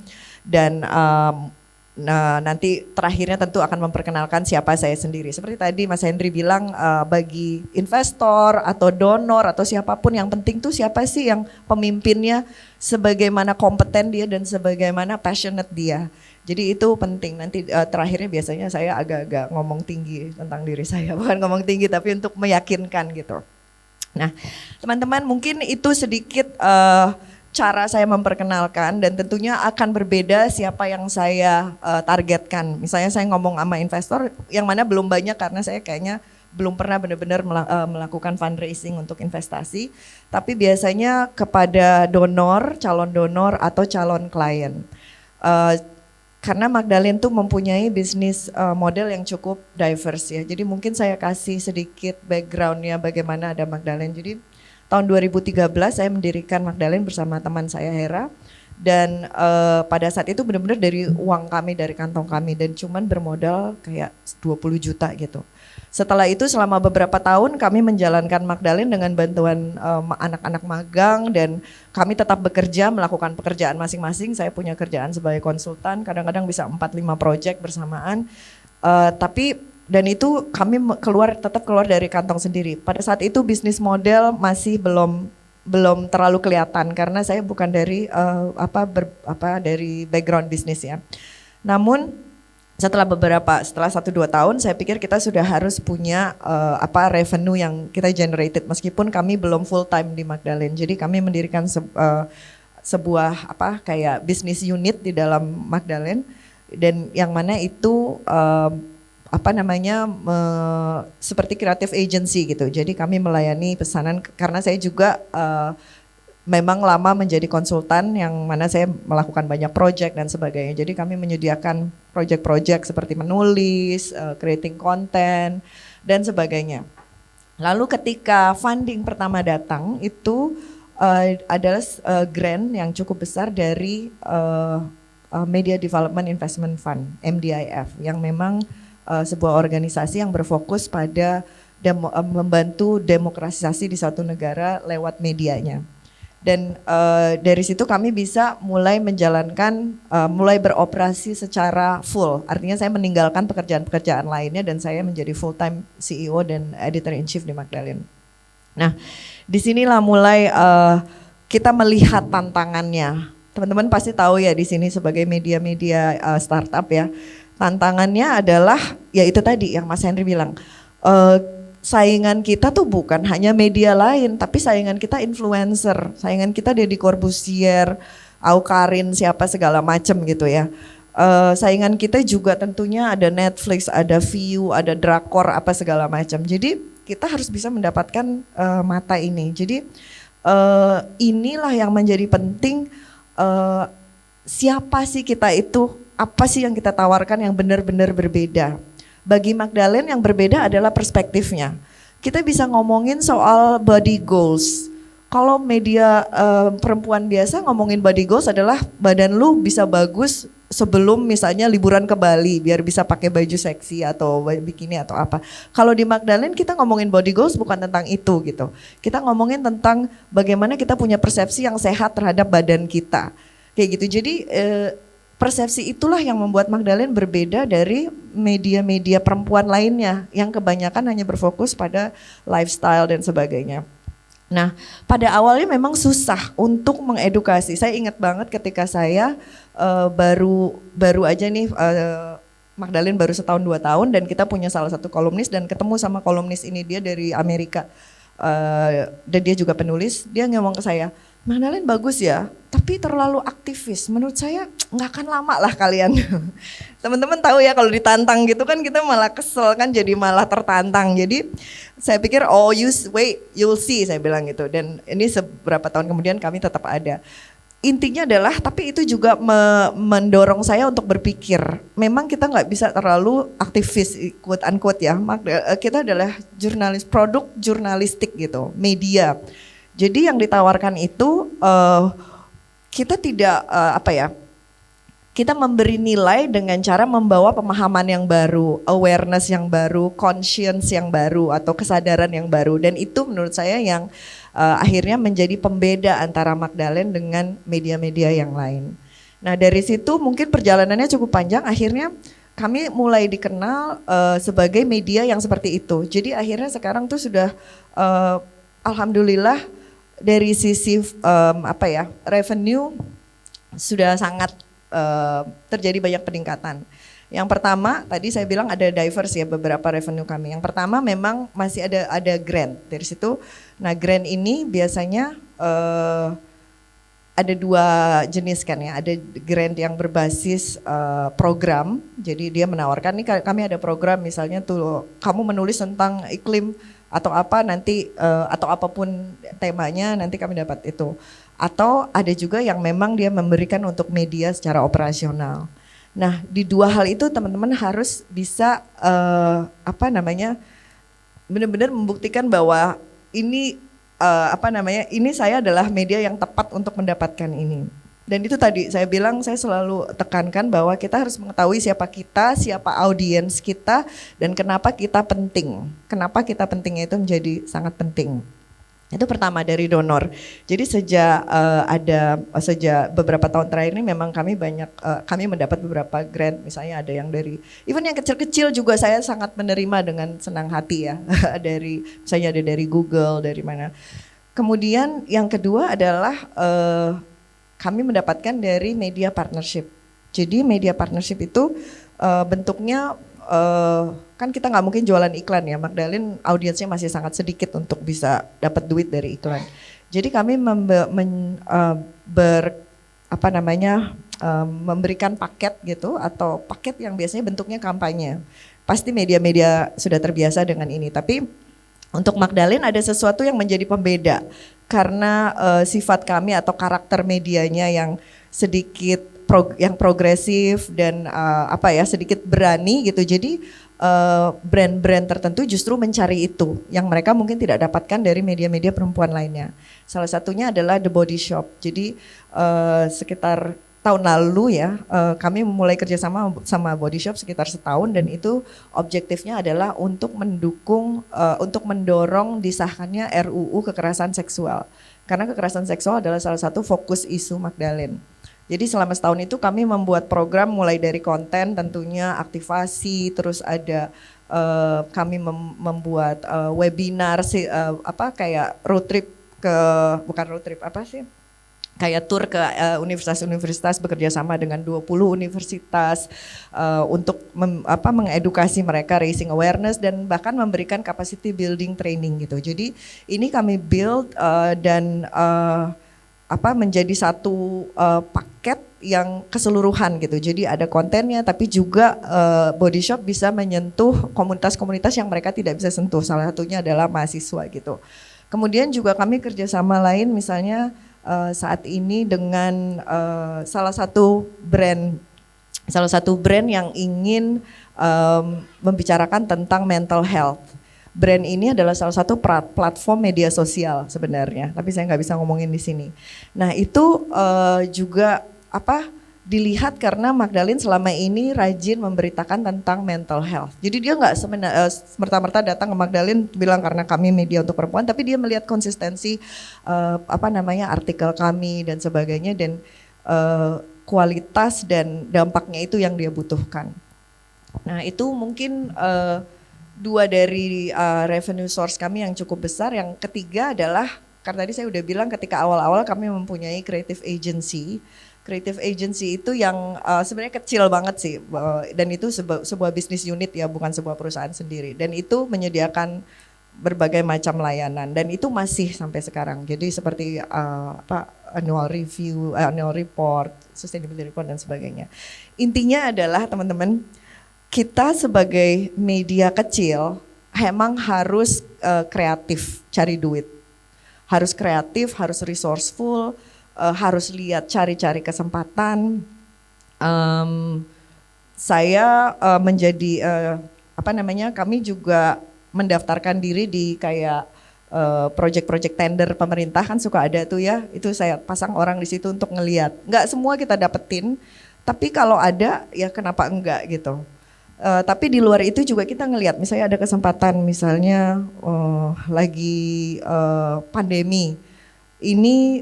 Dan nah nanti terakhirnya tentu akan memperkenalkan siapa saya sendiri. Seperti tadi Mas Henry bilang, bagi investor atau donor atau siapapun yang penting tuh siapa sih yang pemimpinnya, sebagaimana kompeten dia dan sebagaimana passionate dia. Jadi itu penting. Nanti terakhirnya biasanya saya agak-agak ngomong tinggi tentang diri saya, bukan ngomong tinggi tapi untuk meyakinkan gitu. Nah teman-teman mungkin itu sedikit cara saya memperkenalkan, dan tentunya akan berbeda siapa yang saya targetkan. Misalnya saya ngomong sama investor yang mana belum banyak karena saya kayaknya belum pernah benar-benar melakukan fundraising untuk investasi, tapi biasanya kepada donor, calon donor atau calon klien. Karena Magdalene tuh mempunyai bisnis model yang cukup diverse ya. Jadi mungkin saya kasih sedikit backgroundnya bagaimana ada Magdalene. Jadi tahun 2013 saya mendirikan Magdalene bersama teman saya Hera, dan pada saat itu benar-benar dari uang kami, dari kantong kami, dan cuman bermodal kayak 20 juta gitu. Setelah itu selama beberapa tahun kami menjalankan Magdalene dengan bantuan anak-anak magang, dan kami tetap bekerja melakukan pekerjaan masing-masing. Saya punya kerjaan sebagai konsultan, kadang-kadang bisa 4-5 proyek bersamaan, dan itu kami tetap keluar dari kantong sendiri. Pada saat itu bisnis model masih belum terlalu kelihatan karena saya bukan dari dari background bisnis ya. Namun setelah 1-2 tahun saya pikir kita sudah harus punya revenue yang kita generated, meskipun kami belum full time di Magdalene. Jadi kami mendirikan sebuah kayak bisnis unit di dalam Magdalene, dan yang mana itu seperti creative agency gitu. Jadi kami melayani pesanan, karena saya juga memang lama menjadi konsultan yang mana saya melakukan banyak project dan sebagainya. Jadi kami menyediakan project-project seperti menulis, creating content dan sebagainya. Lalu ketika funding pertama datang itu adalah grant yang cukup besar dari Media Development Investment Fund, MDIF, yang memang sebuah organisasi yang berfokus pada membantu demokratisasi di suatu negara lewat medianya. Dan dari situ kami bisa mulai menjalankan, mulai beroperasi secara full. Artinya saya meninggalkan pekerjaan-pekerjaan lainnya dan saya menjadi full time CEO dan editor in chief di Magdalene. Nah, disinilah mulai kita melihat tantangannya. Teman-teman pasti tahu ya di sini sebagai media-media startup ya. Tantangannya adalah ya itu tadi yang Mas Henry bilang, saingan kita tuh bukan hanya media lain, tapi saingan kita influencer, saingan kita Deddy Corbuzier, Aukarin, siapa segala macam gitu ya. Saingan kita juga tentunya ada Netflix, ada Viu, ada Drakor, apa segala macam. Jadi kita harus bisa mendapatkan mata ini. Jadi inilah yang menjadi penting, siapa sih kita itu, apa sih yang kita tawarkan yang benar-benar berbeda. Bagi Magdalene yang berbeda adalah perspektifnya. kita bisa ngomongin soal body goals. Kalau media perempuan biasa ngomongin body goals adalah badan lu bisa bagus sebelum misalnya liburan ke Bali biar bisa pakai baju seksi atau bikini atau apa. Kalau di Magdalene kita ngomongin body goals bukan tentang itu gitu. Kita ngomongin tentang bagaimana kita punya persepsi yang sehat terhadap badan kita. Kayak gitu. Jadi persepsi itulah yang membuat Magdalene berbeda dari media-media perempuan lainnya yang kebanyakan hanya berfokus pada lifestyle dan sebagainya. Nah, pada awalnya memang susah untuk mengedukasi. Saya ingat banget ketika saya baru aja nih Magdalene baru setahun 2 tahun dan kita punya salah satu kolumnis dan ketemu sama kolumnis ini, dia dari Amerika dan dia juga penulis. Dia ngomong ke saya, Magdalene bagus ya, tapi terlalu aktivis. Menurut saya nggak akan lama lah kalian. Teman-teman tahu ya kalau ditantang gitu kan kita malah kesel kan, jadi malah tertantang. Jadi saya pikir wait, you'll see, saya bilang gitu. Dan ini seberapa tahun kemudian kami tetap ada. Intinya adalah, tapi itu juga mendorong saya untuk berpikir. Memang kita nggak bisa terlalu aktivis, quote unquote ya. Kita adalah jurnalis, produk jurnalistik gitu, media. Jadi yang ditawarkan itu kita tidak kita memberi nilai dengan cara membawa pemahaman yang baru, awareness yang baru, conscience yang baru atau kesadaran yang baru, dan itu menurut saya yang akhirnya menjadi pembeda antara Magdalene dengan media-media yang lain. Nah dari situ mungkin perjalanannya cukup panjang, akhirnya kami mulai dikenal sebagai media yang seperti itu. Jadi akhirnya sekarang tuh sudah alhamdulillah dari sisi revenue sudah sangat terjadi banyak peningkatan. Yang pertama tadi saya bilang ada diverse ya beberapa revenue kami. Yang pertama memang masih ada grant dari situ. Nah grant ini biasanya ada 2 jenis kan ya. Ada grant yang berbasis program. Jadi dia menawarkan nih kami ada program misalnya tuh kamu menulis tentang iklim atau apa nanti atau apapun temanya nanti kami dapat itu. Atau ada juga yang memang dia memberikan untuk media secara operasional. Nah di 2 hal itu teman-teman harus bisa benar-benar membuktikan bahwa ini ini saya adalah media yang tepat untuk mendapatkan ini. Dan itu tadi saya bilang, saya selalu tekankan bahwa kita harus mengetahui siapa kita, siapa audiens kita, dan kenapa kita penting. Kenapa kita pentingnya itu menjadi sangat penting. Itu pertama dari donor. Jadi sejak beberapa tahun terakhir ini memang kami mendapat beberapa grant, misalnya ada yang dari even yang kecil-kecil juga saya sangat menerima dengan senang hati ya. Misalnya ada dari Google, dari mana. Kemudian yang kedua adalah kami mendapatkan dari media partnership. Jadi media partnership itu bentuknya kan kita nggak mungkin jualan iklan ya, Magdalene audiensnya masih sangat sedikit untuk bisa dapat duit dari iklan. Jadi kami memberikan paket gitu atau paket yang biasanya bentuknya kampanye. Pasti media-media sudah terbiasa dengan ini, tapi untuk Magdalene ada sesuatu yang menjadi pembeda karena sifat kami atau karakter medianya yang sedikit yang progresif dan sedikit berani gitu. Jadi brand-brand tertentu justru mencari itu yang mereka mungkin tidak dapatkan dari media-media perempuan lainnya. Salah satunya adalah The Body Shop. Jadi sekitar tahun lalu ya kami mulai kerjasama sama Body Shop sekitar setahun, dan itu objektifnya adalah untuk mendorong disahkannya RUU kekerasan seksual. Karena kekerasan seksual adalah salah satu fokus isu Magdalene. Jadi selama setahun itu kami membuat program mulai dari konten tentunya, aktivasi, terus ada kami membuat webinar kayak road trip kayak tour ke universitas-universitas bekerja sama dengan 20 universitas untuk mengedukasi mereka, raising awareness dan bahkan memberikan capacity building training gitu. Jadi ini kami build dan menjadi satu paket yang keseluruhan gitu. Jadi ada kontennya, tapi juga Body Shop bisa menyentuh komunitas-komunitas yang mereka tidak bisa sentuh. Salah satunya adalah mahasiswa gitu. Kemudian juga kami kerjasama lain, misalnya saat ini dengan salah satu brand yang ingin membicarakan tentang mental health. brand ini adalah salah satu platform media sosial sebenarnya, tapi saya nggak bisa ngomongin di sini. Nah itu juga dilihat karena Magdalene selama ini rajin memberitakan tentang mental health. Jadi dia nggak semerta-merta datang ke Magdalene bilang karena kami media untuk perempuan, tapi dia melihat konsistensi artikel kami dan sebagainya, dan kualitas dan dampaknya itu yang dia butuhkan. Nah itu mungkin dua dari revenue source kami yang cukup besar. Yang ketiga adalah karena tadi saya udah bilang ketika awal-awal kami mempunyai creative agency. Creative agency itu yang sebenarnya kecil banget sih, dan itu sebuah bisnis unit ya, bukan sebuah perusahaan sendiri. Dan itu menyediakan berbagai macam layanan, dan itu masih sampai sekarang. Jadi seperti annual review, annual report, sustainability report dan sebagainya. Intinya adalah teman-teman, kita sebagai media kecil emang harus kreatif cari duit, harus kreatif, harus resourceful. Harus lihat cari-cari kesempatan. Saya menjadi kami juga mendaftarkan diri di kayak project-project tender pemerintah, kan suka ada tuh ya, itu saya pasang orang di situ untuk ngelihat. Nggak semua kita dapetin, tapi kalau ada ya kenapa enggak gitu. Tapi di luar itu juga kita ngelihat, misalnya ada kesempatan, misalnya lagi pandemi ini,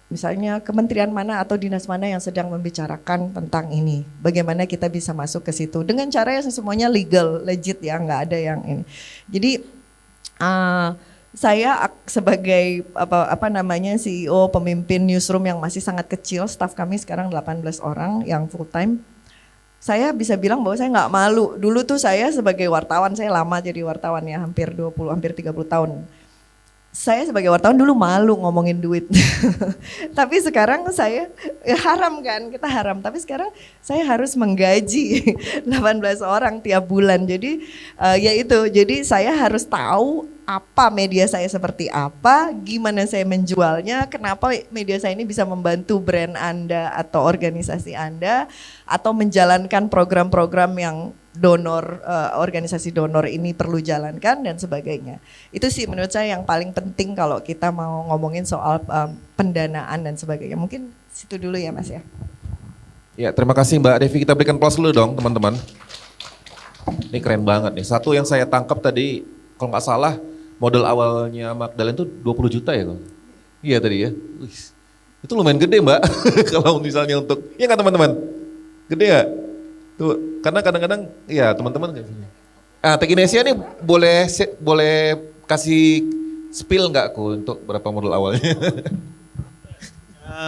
misalnya kementerian mana atau dinas mana yang sedang membicarakan tentang ini, bagaimana kita bisa masuk ke situ dengan cara yang semuanya legal, legit ya, nggak ada yang ini. Jadi saya sebagai CEO pemimpin newsroom yang masih sangat kecil, staff kami sekarang 18 orang yang full time. Saya bisa bilang bahwa saya nggak malu. Dulu tuh saya sebagai wartawan, saya lama jadi wartawan ya, hampir 30 tahun. Saya sebagai wartawan dulu malu ngomongin duit. Tapi sekarang saya haram kan, kita haram. Tapi sekarang saya harus menggaji 18 orang tiap bulan. Jadi jadi saya harus tahu apa media saya seperti apa, gimana saya menjualnya, kenapa media saya ini bisa membantu brand Anda atau organisasi Anda, atau menjalankan program-program yang organisasi donor ini perlu jalankan dan sebagainya. Itu sih menurut saya yang paling penting kalau kita mau ngomongin soal pendanaan dan sebagainya. Mungkin situ dulu ya Mas ya. Ya, terima kasih Mbak Devi. Kita berikan plus dulu dong teman-teman. Ini keren banget nih. Satu yang saya tangkap tadi, kalau nggak salah modal awalnya Magdalene tuh 20 juta ya Kang? Iya tadi ya. Wih, itu lumayan gede Mbak. Kalau misalnya untuk, iya nggak teman-teman? Gede nggak? Tuh, karena kadang-kadang ya teman-teman kayak gini. Tekinesia nih boleh kasih spill nggak untuk berapa modal awalnya?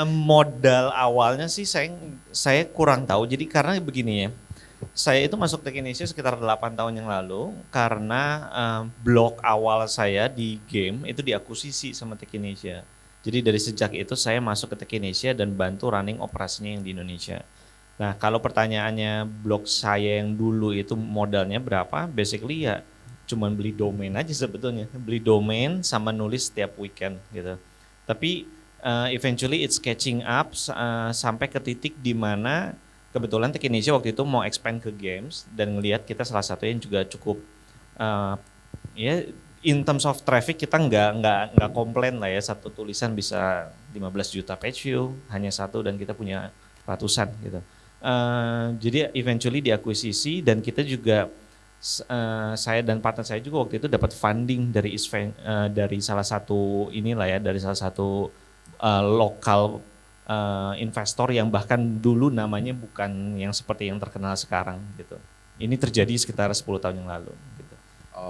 Modal awalnya sih saya kurang tahu. Jadi karena begini ya, saya itu masuk Tekinesia sekitar 8 tahun yang lalu karena blog awal saya di game itu diakuisisi sama Tekinesia. Jadi dari sejak itu saya masuk ke Tekinesia dan bantu running operasinya yang di Indonesia. Nah kalau pertanyaannya blog saya yang dulu itu modalnya berapa, basically ya cuman beli domain aja sebetulnya. Beli domain sama nulis setiap weekend gitu. Tapi eventually it's catching up sampai ke titik di mana kebetulan Tekinesia waktu itu mau expand ke games dan ngelihat kita salah satu yang juga cukup ya in terms of traffic kita nggak komplain lah ya, satu tulisan bisa 15 juta page view hanya satu dan kita punya ratusan gitu. Jadi eventually diakuisisi dan kita juga saya dan partner saya juga waktu itu dapat funding dari dari salah satu dari salah satu lokal investor yang bahkan dulu namanya bukan yang seperti yang terkenal sekarang gitu. Ini terjadi sekitar 10 tahun yang lalu gitu.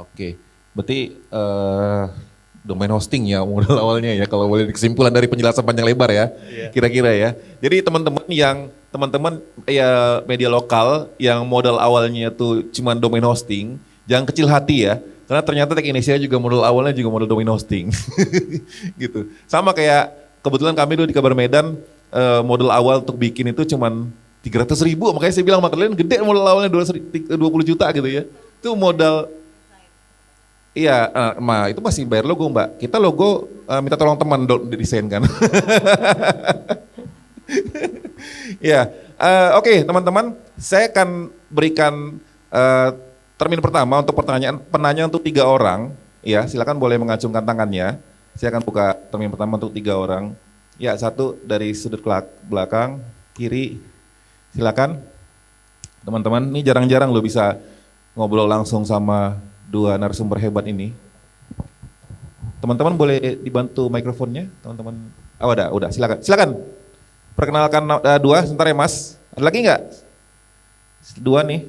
Oke, berarti domain hosting ya modal awalnya ya, kalau boleh kesimpulan dari penjelasan panjang lebar ya, kira-kira ya. Jadi teman-teman ya media lokal yang modal awalnya tuh cuma domain hosting, jangan kecil hati ya, karena ternyata Tekinesia juga modal awalnya juga modal domain hosting, gitu. Sama kayak kebetulan kami dulu di Kabar Medan modal awal untuk bikin itu cuma 300.000, makanya saya bilang Magdalene gede modal awalnya 20 juta gitu ya. Itu modal. Iya, itu masih bayar logo Mbak. Kita logo minta tolong teman desain kan. Ya, oke teman-teman, saya akan berikan termin pertama untuk pertanyaan penanya untuk 3 orang. Ya, silakan boleh mengacungkan tangannya. Saya akan buka termin pertama untuk 3 orang. Ya, satu dari sudut belakang, kiri. Silakan. Teman-teman, ini jarang-jarang lo bisa ngobrol langsung sama 2 narasumber hebat ini. Teman-teman boleh dibantu mikrofonnya, teman-teman. Oh, udah, silakan. Perkenalkan 2, sebentar ya Mas. Ada lagi nggak? 2 nih.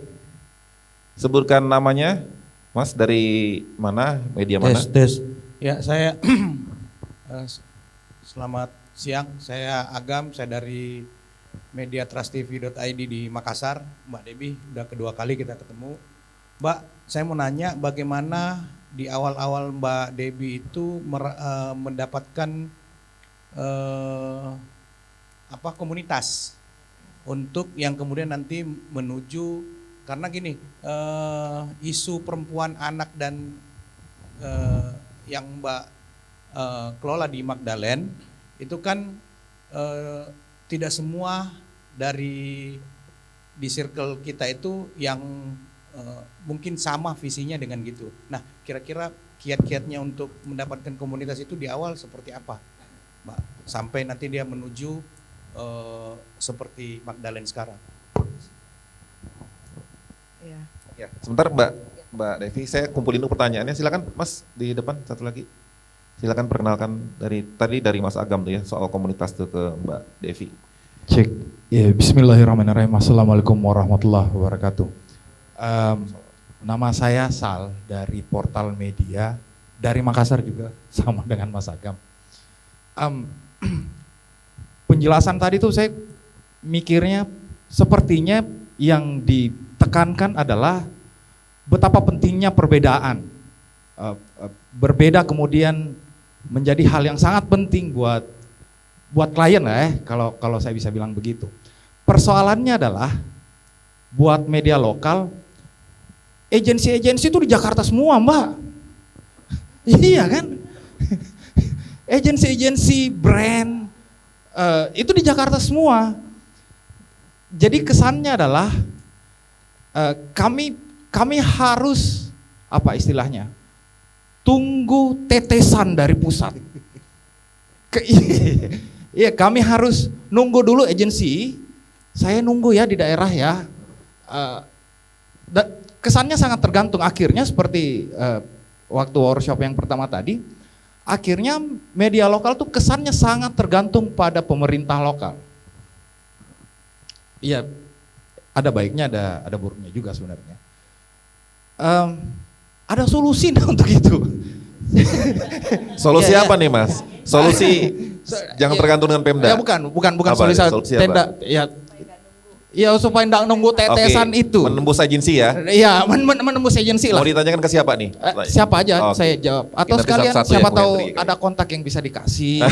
Sebutkan namanya, Mas, dari mana, media mana? Tes. Ya, saya selamat siang. Saya Agam, saya dari media trustTV.id di Makassar. Mbak Debbie, udah kedua kali kita ketemu. Mbak, saya mau nanya bagaimana di awal-awal Mbak Debbie itu mendapatkan komunitas untuk yang kemudian nanti menuju, karena gini, isu perempuan, anak dan yang Mbak kelola di Magdalene itu kan tidak semua di circle kita itu yang mungkin sama visinya dengan gitu. Nah, kira-kira kiat-kiatnya untuk mendapatkan komunitas itu di awal seperti apa, Mbak? Sampai nanti dia menuju seperti Magdalene sekarang. Ya. Ya, sebentar Mbak Devi, saya kumpulin dulu pertanyaannya. Silakan Mas di depan satu lagi. Silakan perkenalkan dari Mas Agam tuh ya soal komunitas tuh ke Mbak Devi. Cek. Ya, bismillahirrahmanirrahim. Assalamualaikum warahmatullahi wabarakatuh. Nama saya Sal dari Portal Media dari Makassar juga, sama dengan Mas Agam. Penjelasan tadi tuh saya mikirnya sepertinya yang ditekankan adalah betapa pentingnya perbedaan. Berbeda kemudian menjadi hal yang sangat penting buat klien lah kalau saya bisa bilang begitu. Persoalannya adalah buat media lokal, agensi-agensi itu di Jakarta semua, Mbak. Iya kan? Agensi-agensi brand itu di Jakarta semua. Jadi kesannya adalah kami harus apa istilahnya? Tunggu tetesan dari pusat. Iya, kami harus nunggu dulu agensi. Saya nunggu ya di daerah ya. Kesannya sangat tergantung. Akhirnya seperti waktu workshop yang pertama tadi, akhirnya media lokal tuh kesannya sangat tergantung pada pemerintah lokal. Iya, ada baiknya, ada buruknya juga sebenarnya. Ada solusi untuk itu. Solusi Ya, apa nih Mas? Solusi jangan tergantung dengan Pemda. Ya bukan Apa, solusi tenda. Ya supaya enggak nunggu tetesan Oke, itu. menembus agensi ya. Iya, menembus agensi lah. Mau ditanyakan ke siapa nih? Siapa aja Oke. saya jawab. Atau Nanti sekalian satu-satu ya, siapa Bu tahu Hendri, kayaknya. ada kontak yang bisa dikasih.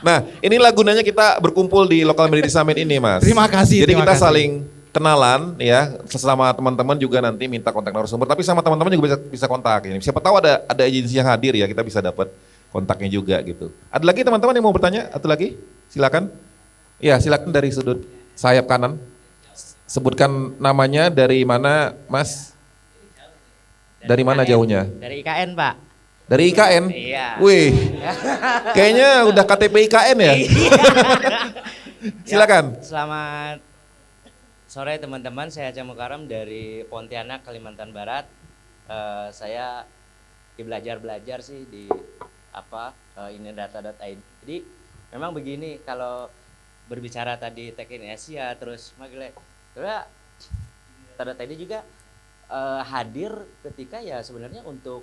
Nah, inilah gunanya kita berkumpul di Local Media Summit ini, Mas. Terima kasih, Jadi terima kita kasih. saling kenalan ya, sesama teman-teman juga nanti minta kontak narasumber, tapi sama teman-teman juga bisa kontak ini. Siapa tahu ada agensi yang hadir ya, kita bisa dapat kontaknya juga gitu. Ada lagi teman-teman yang mau bertanya? Atau lagi? Silakan. Ya, silakan dari sudut sayap kanan. Sebutkan namanya, dari mana, Mas? Dari mana jauhnya? Dari IKN, Pak. Dari IKN? Iya. Wih, kayaknya udah KTP IKN ya? Silakan. Selamat sore teman-teman, saya Aceh Mukaram dari Pontianak, Kalimantan Barat. Saya belajar sih di ini data.id. Jadi memang begini, kalau berbicara tadi Tech in Asia terus Magle, data.id juga hadir ketika ya sebenarnya untuk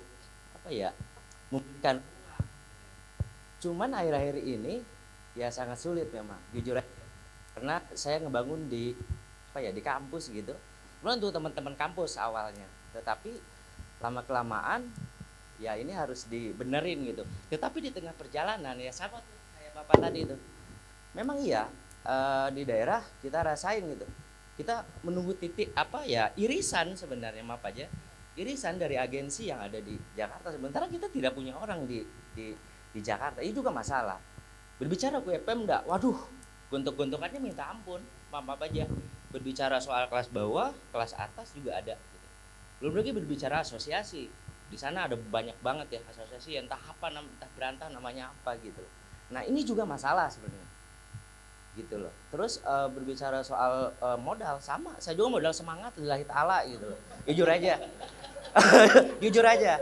memberikan, cuman akhir-akhir ini ya sangat sulit memang jujur aja. Karena saya ngebangun di di kampus gitu, kemudian untuk teman-teman kampus awalnya, tetapi lama kelamaan ya ini harus dibenerin gitu. Tetapi di tengah perjalanan ya sama tuh kayak bapak tadi itu, memang iya di daerah kita rasain gitu, kita menunggu titik irisan sebenarnya irisan dari agensi yang ada di Jakarta, sementara kita tidak punya orang di Jakarta. Ini juga masalah. Berbicara ke Pemda, waduh, gontok-gontokannya minta ampun, maaf aja. Berbicara soal kelas bawah, kelas atas juga ada. Gitu. Belum lagi berbicara asosiasi. Di sana ada banyak banget ya asosiasi, entah apa, entah berantah namanya apa gitu loh. Nah ini juga masalah sebenarnya gitu loh. Terus berbicara soal modal, sama, saya juga modal semangat lillahi ta'ala gitu loh. Jujur aja, jujur aja,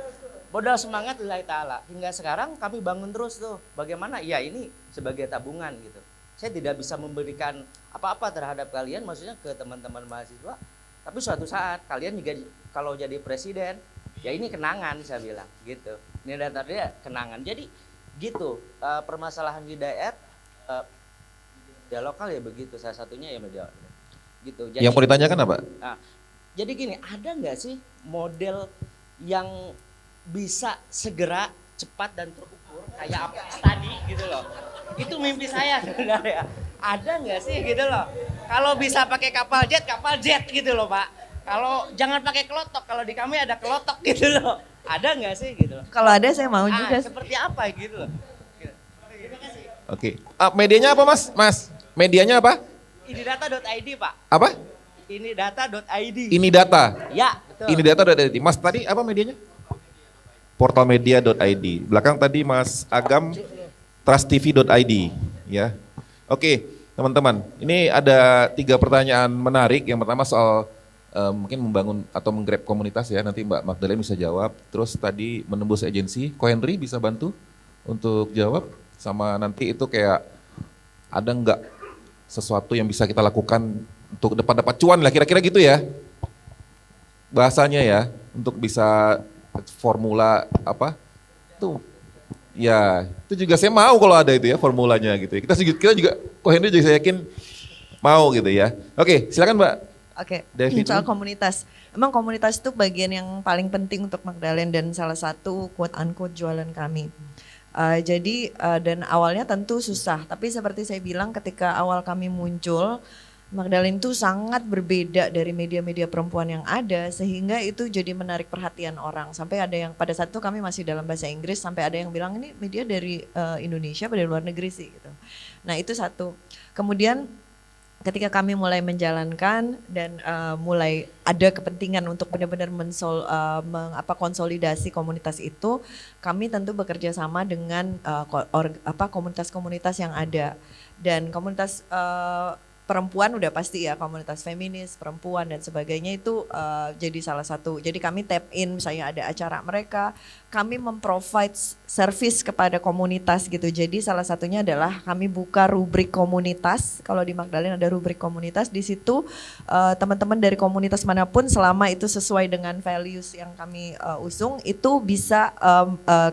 modal semangat lillahi ta'ala. Hingga sekarang kami bangun terus tuh, bagaimana, ya ini sebagai tabungan gitu. Saya tidak bisa memberikan apa-apa terhadap kalian, maksudnya ke teman-teman mahasiswa, tapi suatu saat kalian juga kalau jadi presiden, ya ini kenangan saya bilang gitu. Ini dia kenangan. Jadi gitu, permasalahan di daerah media lokal ya begitu, salah satunya ya media gitu. Jadi, Yang mau ditanyakan apa? nah, jadi gini, ada nggak sih model yang bisa segera, cepat dan terukur kayak apa tadi gitu loh? Itu mimpi saya sebenarnya. Ada nggak sih gitu loh? Kalau bisa pakai kapal jet gitu loh Pak. Kalau jangan pakai kelotok, kalau di kami ada kelotok gitu loh. Ada nggak sih gitu loh? Kalau ada saya mau juga. Seperti apa gitu loh. Terima kasih. Oke. Medianya apa Mas? Mas, medianya apa? Inidata.id Pak. Apa? Inidata.id. Ini data. Ya, betul. Ini data.id. Mas tadi apa medianya? Portalmedia.id. Belakang tadi Mas Agam trusttv.id ya. Oke, teman-teman. Ini ada 3 pertanyaan menarik. Yang pertama soal mungkin membangun atau menggrab komunitas ya. Nanti Mbak Magdalena bisa jawab. Terus tadi menembus agensi, Ko Henry bisa bantu untuk jawab. Sama nanti itu kayak ada nggak sesuatu yang bisa kita lakukan untuk dapat cuan lah, kira-kira gitu ya bahasanya ya, untuk bisa formula apa tuh ya, itu juga saya mau kalau ada itu ya formulanya gitu ya. Kita juga Ko Henry juga saya yakin mau gitu ya. Oke, silakan Mbak. Oke, David soal dulu. komunitas. Emang komunitas itu bagian yang paling penting untuk Magdalena dan salah satu quote unquote jualan kami. Dan awalnya tentu susah, tapi seperti saya bilang ketika awal kami muncul, Magdalena itu sangat berbeda dari media-media perempuan yang ada, sehingga itu jadi menarik perhatian orang. Sampai ada yang pada saat itu kami masih dalam bahasa Inggris, sampai ada yang bilang ini media dari Indonesia atau dari luar negeri sih gitu. Nah itu satu. Kemudian ketika kami mulai menjalankan dan mulai ada kepentingan untuk benar-benar konsolidasi komunitas itu, kami tentu bekerja sama dengan komunitas-komunitas yang ada, dan komunitas perempuan udah pasti ya, komunitas feminis, perempuan dan sebagainya itu jadi salah satu. Jadi kami tap in, misalnya ada acara mereka, kami memprovide service kepada komunitas gitu. Jadi salah satunya adalah kami buka rubrik komunitas. Kalau di Magdalena ada rubrik komunitas, di situ teman-teman dari komunitas manapun selama itu sesuai dengan values yang kami usung, itu bisa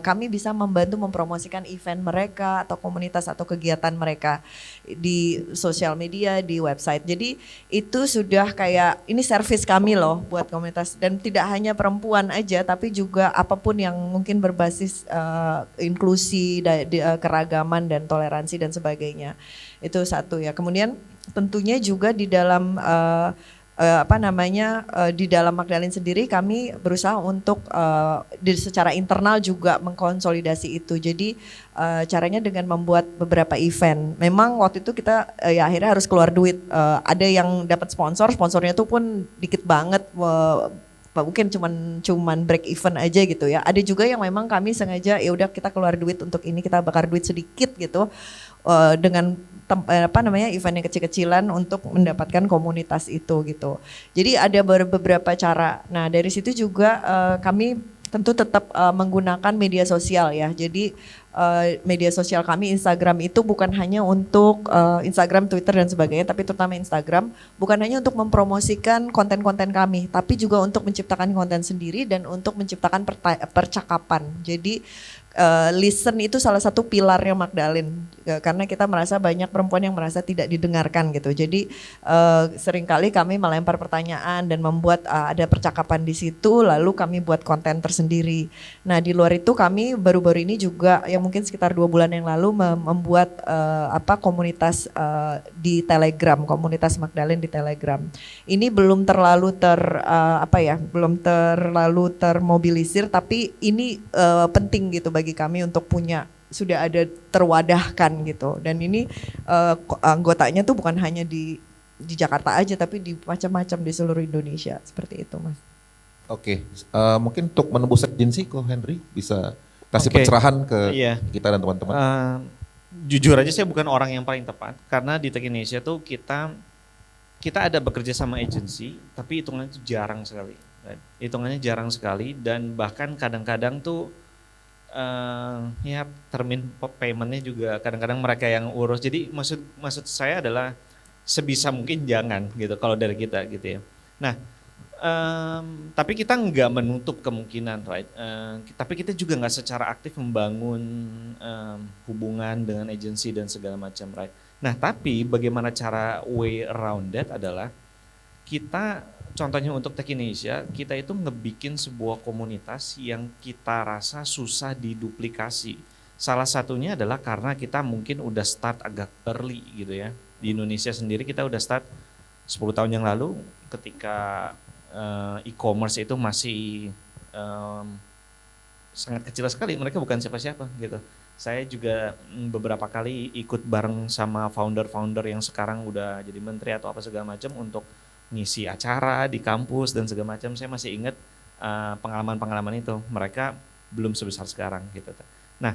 kami bisa membantu mempromosikan event mereka atau komunitas atau kegiatan mereka di sosial media, di website. Jadi itu sudah kayak ini service kami loh buat komunitas, dan tidak hanya perempuan aja tapi juga apapun yang mungkin berbasis inklusi, keragaman dan toleransi dan sebagainya. Itu satu ya. Kemudian tentunya juga di dalam di dalam Magdalena sendiri kami berusaha untuk secara internal juga mengkonsolidasi itu. Jadi caranya dengan membuat beberapa event. Memang waktu itu kita ya akhirnya harus keluar duit. Ada yang dapat sponsornya tuh pun dikit banget. Mungkin cuman break event aja gitu ya. Ada juga yang memang kami sengaja ya udah kita keluar duit untuk ini, kita bakar duit sedikit gitu dengan event yang kecil-kecilan untuk mendapatkan komunitas itu gitu. Jadi ada beberapa cara. Nah dari situ juga kami tentu tetap menggunakan media sosial ya. Jadi media sosial kami Instagram itu bukan hanya untuk Instagram, Twitter dan sebagainya, tapi terutama Instagram bukan hanya untuk mempromosikan konten-konten kami, tapi juga untuk menciptakan konten sendiri dan untuk menciptakan percakapan. Jadi listen itu salah satu pilarnya Magdalena, karena kita merasa banyak perempuan yang merasa tidak didengarkan gitu. Jadi seringkali kami melempar pertanyaan dan membuat ada percakapan di situ, lalu kami buat konten tersendiri. Nah di luar itu kami baru-baru ini juga yang mungkin sekitar 2 bulan yang lalu membuat komunitas di Telegram, komunitas Magdalena di Telegram. Ini belum terlalu belum terlalu termobilisir, tapi ini penting gitu bagi kami untuk punya, sudah ada terwadahkan gitu. Dan ini anggotanya tuh bukan hanya di Jakarta aja, tapi di macam-macam di seluruh Indonesia, seperti itu Mas. Oke, mungkin untuk menembus agensi, Ko Henry bisa kasih Oke. pencerahan ke Iya. kita dan teman-teman. Jujur aja saya bukan orang yang paling tepat karena di Tech Indonesia tuh kita ada bekerja sama agency tapi hitungannya itu jarang sekali. Right? Hitungannya jarang sekali dan bahkan kadang-kadang tuh ya termin paymentnya juga kadang-kadang mereka yang urus. Jadi maksud saya adalah sebisa mungkin jangan gitu kalau dari kita gitu ya. Nah, tapi kita nggak menutup kemungkinan, right? Tapi kita juga nggak secara aktif membangun hubungan dengan agensi dan segala macam, right? Nah, tapi bagaimana cara way around that adalah kita, contohnya untuk Tech Indonesia, kita itu ngebikin sebuah komunitas yang kita rasa susah diduplikasi. Salah satunya adalah karena kita mungkin udah start agak early gitu ya. Di Indonesia sendiri kita udah start 10 tahun yang lalu ketika e-commerce itu masih sangat kecil sekali, mereka bukan siapa-siapa gitu. Saya juga beberapa kali ikut bareng sama founder-founder yang sekarang udah jadi menteri atau apa segala macam untuk ngisi acara di kampus dan segala macam. Saya masih ingat pengalaman-pengalaman itu, mereka belum sebesar sekarang gitu. Nah,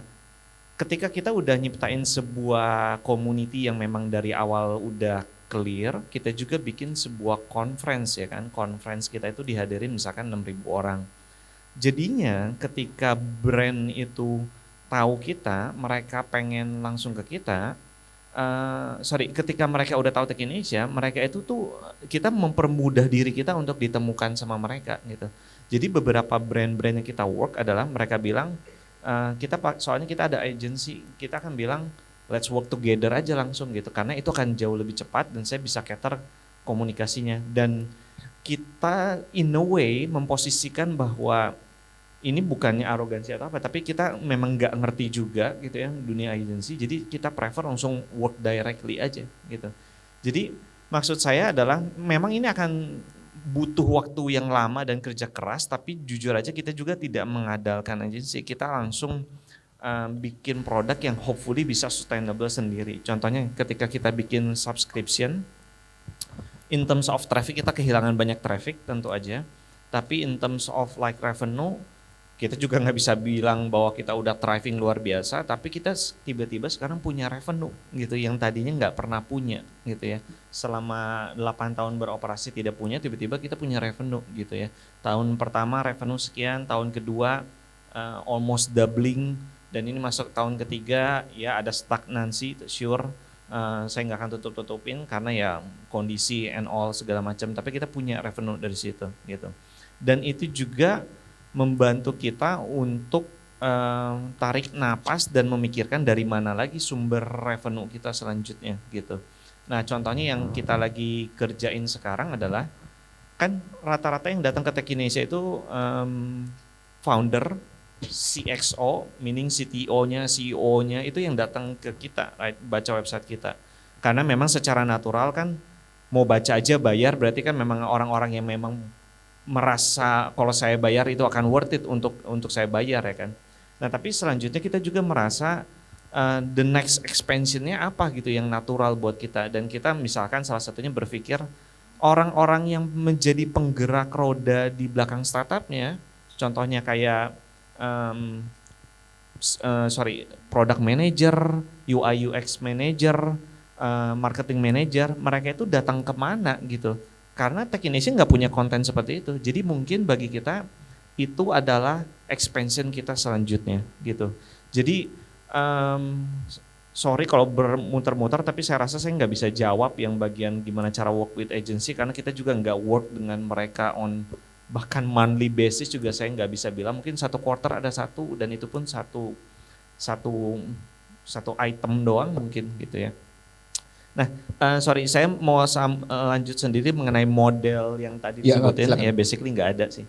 ketika kita udah nyiptain sebuah community yang memang dari awal udah clear, kita juga bikin sebuah conference ya kan. Conference kita itu dihadirin misalkan 6.000 orang. Jadinya ketika brand itu tahu kita, mereka pengen langsung ke kita, ketika mereka udah tahu Tech Indonesia, mereka itu tuh kita mempermudah diri kita untuk ditemukan sama mereka gitu. Jadi beberapa brand-brand yang kita work adalah mereka bilang, soalnya kita ada agency, kita akan bilang, let's work together aja langsung gitu, karena itu akan jauh lebih cepat dan saya bisa cater komunikasinya. Dan kita in a way memposisikan bahwa ini bukannya arogansi atau apa, tapi kita memang nggak ngerti juga gitu ya dunia agency, jadi kita prefer langsung work directly aja gitu. Jadi maksud saya adalah memang ini akan butuh waktu yang lama dan kerja keras, tapi jujur aja kita juga tidak mengandalkan agency, kita langsung bikin produk yang hopefully bisa sustainable sendiri. Contohnya ketika kita bikin subscription, in terms of traffic kita kehilangan banyak traffic tentu aja, tapi in terms of like revenue kita juga nggak bisa bilang bahwa kita udah thriving luar biasa, tapi kita tiba-tiba sekarang punya revenue gitu yang tadinya nggak pernah punya gitu ya. Selama 8 tahun beroperasi tidak punya, tiba-tiba kita punya revenue gitu ya. Tahun pertama revenue sekian, tahun kedua almost doubling, dan ini masuk tahun ketiga ya ada stagnansi, sure. Saya nggak akan tutup-tutupin karena ya kondisi and all segala macam, tapi kita punya revenue dari situ gitu. Dan itu juga membantu kita untuk tarik napas dan memikirkan dari mana lagi sumber revenue kita selanjutnya gitu. Nah, contohnya yang kita lagi kerjain sekarang adalah kan rata-rata yang datang ke Tech Indonesia itu founder, CXO, meaning CTO-nya, CEO-nya itu yang datang ke kita, right? Baca website kita. Karena memang secara natural kan mau baca aja bayar, berarti kan memang orang-orang yang memang merasa kalau saya bayar itu akan worth it untuk saya bayar ya kan. Nah, tapi selanjutnya kita juga merasa the next expansion-nya apa gitu yang natural buat kita, dan kita misalkan salah satunya berpikir orang-orang yang menjadi penggerak roda di belakang startupnya, contohnya kayak product manager, UI UX manager, marketing manager, mereka itu datang kemana gitu. Karena Tech Indonesia nggak punya konten seperti itu. Jadi mungkin bagi kita itu adalah expansion kita selanjutnya gitu. Jadi sorry kalau bermuter-muter, tapi saya rasa saya nggak bisa jawab yang bagian gimana cara work with agency, karena kita juga nggak work dengan mereka on bahkan monthly basis juga saya nggak bisa bilang, mungkin satu quarter ada satu, dan itu pun satu item doang mungkin gitu ya. Nah, saya mau lanjut sendiri mengenai model yang tadi disebutin. Ya basically nggak ada sih.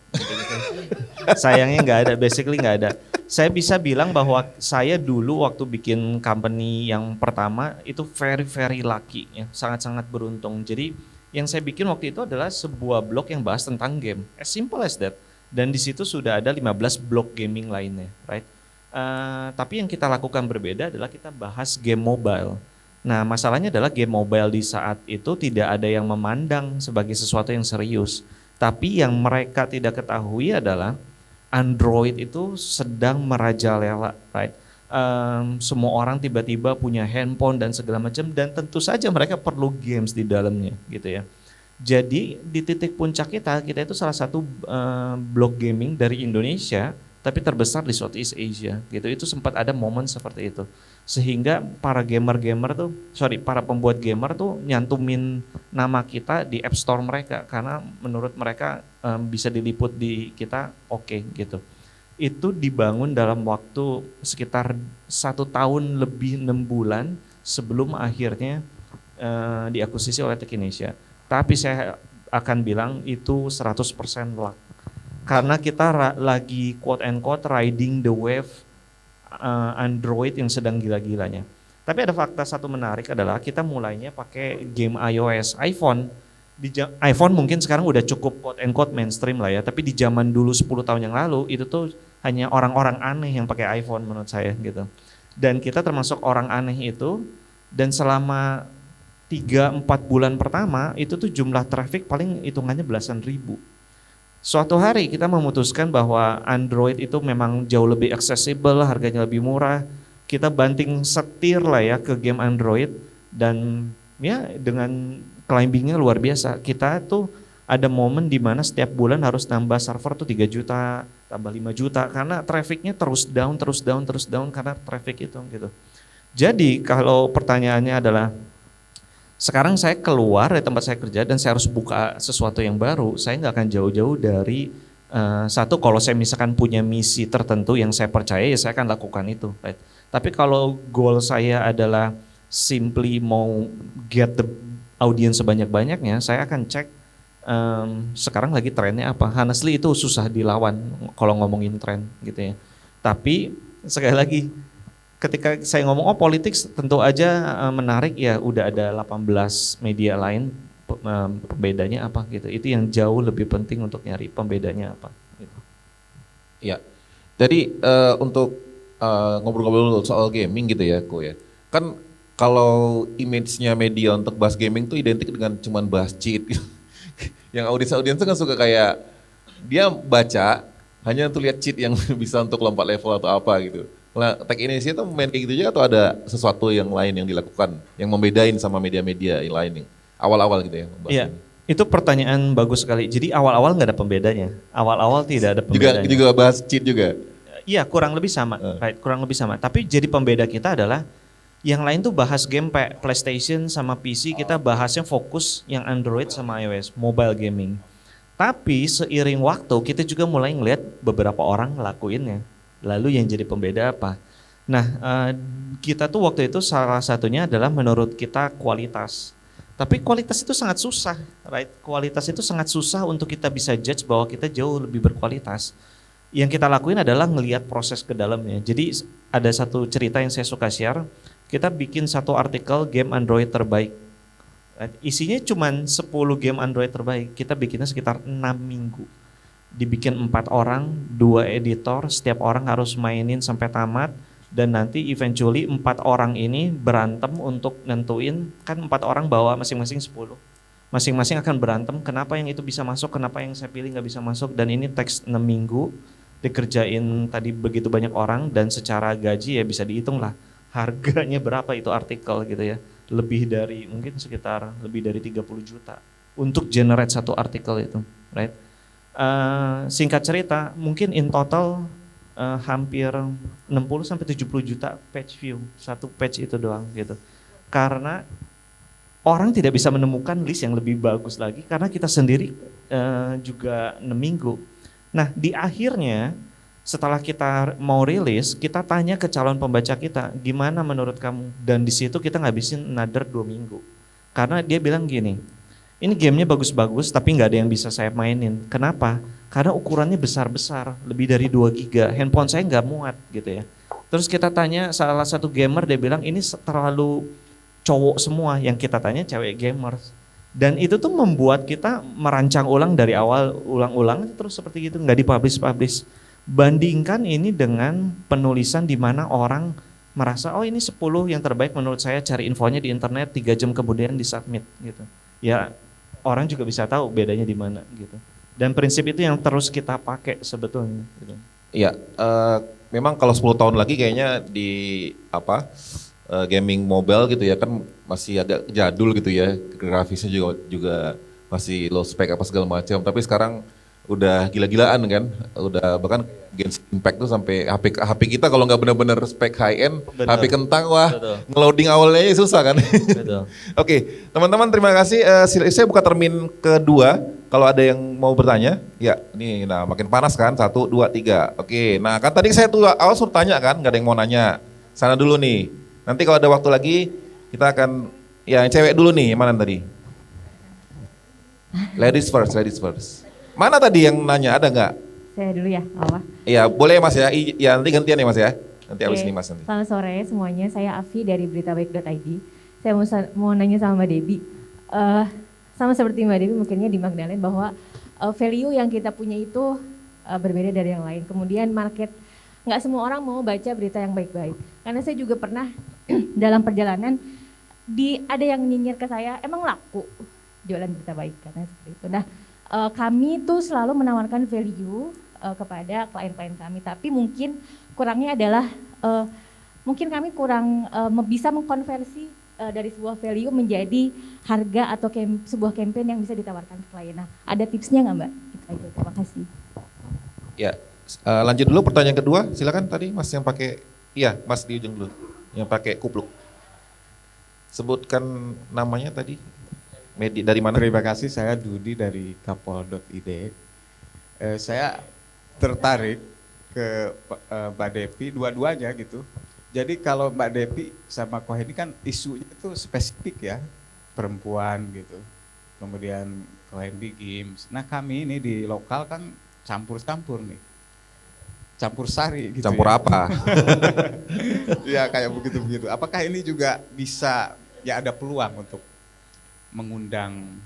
Sayangnya nggak ada, basically nggak ada. Saya bisa bilang bahwa saya dulu waktu bikin company yang pertama itu very very lucky ya, sangat-sangat beruntung. Jadi yang saya bikin waktu itu adalah sebuah blog yang bahas tentang game, as simple as that. Dan di situ sudah ada 15 blog gaming lainnya, right? Tapi yang kita lakukan berbeda adalah kita bahas game mobile. Nah, masalahnya adalah game mobile di saat itu tidak ada yang memandang sebagai sesuatu yang serius. Tapi yang mereka tidak ketahui adalah Android itu sedang merajalela, right? Semua orang tiba-tiba punya handphone dan segala macam, dan tentu saja mereka perlu games di dalamnya gitu ya. Jadi di titik puncak kita itu salah satu blog gaming dari Indonesia tapi terbesar di Southeast Asia gitu. Itu sempat ada momen seperti itu. Sehingga para para pembuat gamer tuh nyantumin nama kita di App Store mereka karena menurut mereka bisa diliput di kita oke gitu. Itu dibangun dalam waktu sekitar 1 tahun lebih 6 bulan sebelum akhirnya diakuisisi oleh Tekinesia. Tapi saya akan bilang itu 100% luck. Karena kita lagi quote and quote riding the wave Android yang sedang gila-gilanya. Tapi ada fakta satu menarik adalah kita mulainya pakai game iOS, iPhone. iPhone mungkin sekarang udah cukup quote and quote mainstream lah ya, tapi di zaman dulu 10 tahun yang lalu itu tuh hanya orang-orang aneh yang pakai iPhone menurut saya gitu. Dan kita termasuk orang aneh itu, dan selama 3-4 bulan pertama itu tuh jumlah traffic paling hitungannya belasan ribu. Suatu hari kita memutuskan bahwa Android itu memang jauh lebih accessible, harganya lebih murah. Kita banting setir lah ya ke game Android, dan ya dengan climbingnya luar biasa. Kita tuh ada momen di mana setiap bulan harus nambah server tuh 3 juta, tambah 5 juta karena trafficnya terus down karena traffic itu gitu. Jadi kalau pertanyaannya adalah sekarang saya keluar dari tempat saya kerja dan saya harus buka sesuatu yang baru, saya nggak akan jauh-jauh dari satu, kalau saya misalkan punya misi tertentu yang saya percaya ya saya akan lakukan itu. Right? Tapi kalau goal saya adalah simply mau get the audience sebanyak-banyaknya, saya akan cek sekarang lagi trennya apa. Honestly itu susah dilawan kalau ngomongin tren gitu ya. Tapi sekali lagi ketika saya ngomong politik tentu aja menarik ya, udah ada 18 media lain, pembedanya apa gitu. Itu yang jauh lebih penting untuk nyari pembedanya apa gitu. Ya. Jadi untuk ngobrol-ngobrol soal gaming gitu ya, Ko ya. Kan kalau image-nya media untuk bahas gaming tuh identik dengan cuman bahas cheat gitu. Yang audiens tuh kan suka kayak dia baca hanya untuk lihat cheat yang bisa untuk lompat level atau apa gitu. Nah, Tekinesia itu main kayak gitu juga atau ada sesuatu yang lain yang dilakukan yang membedain sama media-media yang lain yang awal-awal gitu ya? Iya, itu pertanyaan bagus sekali. Jadi awal-awal nggak ada pembedanya. Awal-awal tidak ada pembedanya. Juga bahas cheat juga. Iya, kurang lebih sama, right? Kurang lebih sama. Tapi jadi pembeda kita adalah yang lain tuh bahas game PlayStation sama PC, kita bahasnya fokus yang Android sama iOS, mobile gaming. Tapi seiring waktu kita juga mulai ngelihat beberapa orang ngelakuinnya. Lalu yang jadi pembeda apa? Nah, kita tuh waktu itu salah satunya adalah menurut kita kualitas. Tapi kualitas itu sangat susah, right? Kualitas itu sangat susah untuk kita bisa judge bahwa kita jauh lebih berkualitas. Yang kita lakuin adalah ngelihat proses ke dalamnya. Jadi ada satu cerita yang saya suka share. Kita bikin satu artikel game Android terbaik. Isinya cuma 10 game Android terbaik. Kita bikinnya sekitar 6 minggu. Dibikin 4 orang, 2 editor, setiap orang harus mainin sampai tamat. Dan nanti eventually 4 orang ini berantem untuk nentuin, kan 4 orang bawa masing-masing 10. Masing-masing akan berantem, kenapa yang itu bisa masuk, kenapa yang saya pilih gak bisa masuk. Dan ini teks 6 minggu, dikerjain tadi begitu banyak orang, dan secara gaji ya bisa dihitung lah. Harganya berapa itu artikel gitu ya, lebih dari mungkin sekitar lebih dari 30 juta untuk generate satu artikel itu, right? Singkat cerita mungkin in total hampir 60-70 juta page view, satu page itu doang gitu. Karena orang tidak bisa menemukan list yang lebih bagus lagi karena kita sendiri juga 6 minggu. Nah di akhirnya setelah kita mau rilis, kita tanya ke calon pembaca kita, gimana menurut kamu? Dan di situ kita ngabisin another 2 minggu. Karena dia bilang gini, ini gamenya bagus-bagus tapi nggak ada yang bisa saya mainin. Kenapa? Karena ukurannya besar-besar, lebih dari 2 giga. Handphone saya nggak muat gitu ya. Terus kita tanya salah satu gamer, dia bilang ini terlalu cowok semua. Yang kita tanya cewek gamers. Dan itu tuh membuat kita merancang ulang dari awal, ulang-ulang terus seperti gitu, nggak dipublish-publish. Bandingkan ini dengan penulisan di mana orang merasa oh ini 10 yang terbaik menurut saya, cari infonya di internet 3 jam kemudian disubmit gitu. Ya orang juga bisa tahu bedanya di mana gitu. Dan prinsip itu yang terus kita pakai sebetulnya. Gitu. Iya, memang kalau 10 tahun lagi kayaknya di gaming mobile gitu ya kan masih agak jadul gitu ya, grafisnya juga masih low spec apa segala macam. Tapi sekarang udah gila-gilaan kan, udah bahkan Genshin Impact tuh sampai HP kita kalau nggak benar-benar spek high end, Benar. HP kentang wah Betul. ngeloading awalnya aja susah kan. Betul. Oke, teman-teman terima kasih. Saya buka termin kedua. Kalau ada yang mau bertanya, ya nih, nah makin panas kan, 1, 2, 3. Oke, nah kan tadi saya tuh awal suruh tanya kan, nggak ada yang mau nanya. Sana dulu nih. Nanti kalau ada waktu lagi, kita akan, ya yang cewek dulu nih, yang mana tadi? Ladies first, ladies first. Mana tadi yang nanya, ada nggak? Saya dulu ya, apa? Iya, boleh Mas ya. Ya nanti gantian ya Mas ya. Nanti habis Oke, ini Mas nanti. Selamat sore semuanya, saya Afi dari beritabaik.id. Saya mau nanya sama Mbak Debbie. Sama seperti Mbak Debbie mungkinnya di Magdalene bahwa value yang kita punya itu berbeda dari yang lain. Kemudian market, nggak semua orang mau baca berita yang baik-baik. Karena saya juga pernah dalam perjalanan ada yang nyinyir ke saya, emang laku jualan berita baik karena seperti itu. Nah, kami tuh selalu menawarkan value kepada klien-klien kami, tapi mungkin kurangnya adalah mungkin kami kurang bisa mengkonversi dari sebuah value menjadi harga atau sebuah campaign yang bisa ditawarkan ke klien. Nah, ada tipsnya nggak Mbak? Itu aja, terima kasih. Ya, lanjut dulu pertanyaan kedua. Silakan tadi Mas yang pakai, iya Mas di ujung dulu, yang pakai kupluk. Sebutkan namanya tadi. Dari mana? Terima kasih, saya Dudi dari kapol.id. Saya tertarik ke Mbak Devi dua-duanya gitu. Jadi kalau Mbak Devi sama Kohen ini kan isunya itu spesifik ya, perempuan gitu. Kemudian Kohen di games. Nah kami ini di lokal kan campur-campur nih. Campur sari gitu. Campur ya. apa? Ya kayak begitu-begitu. Apakah ini juga bisa, ya ada peluang untuk mengundang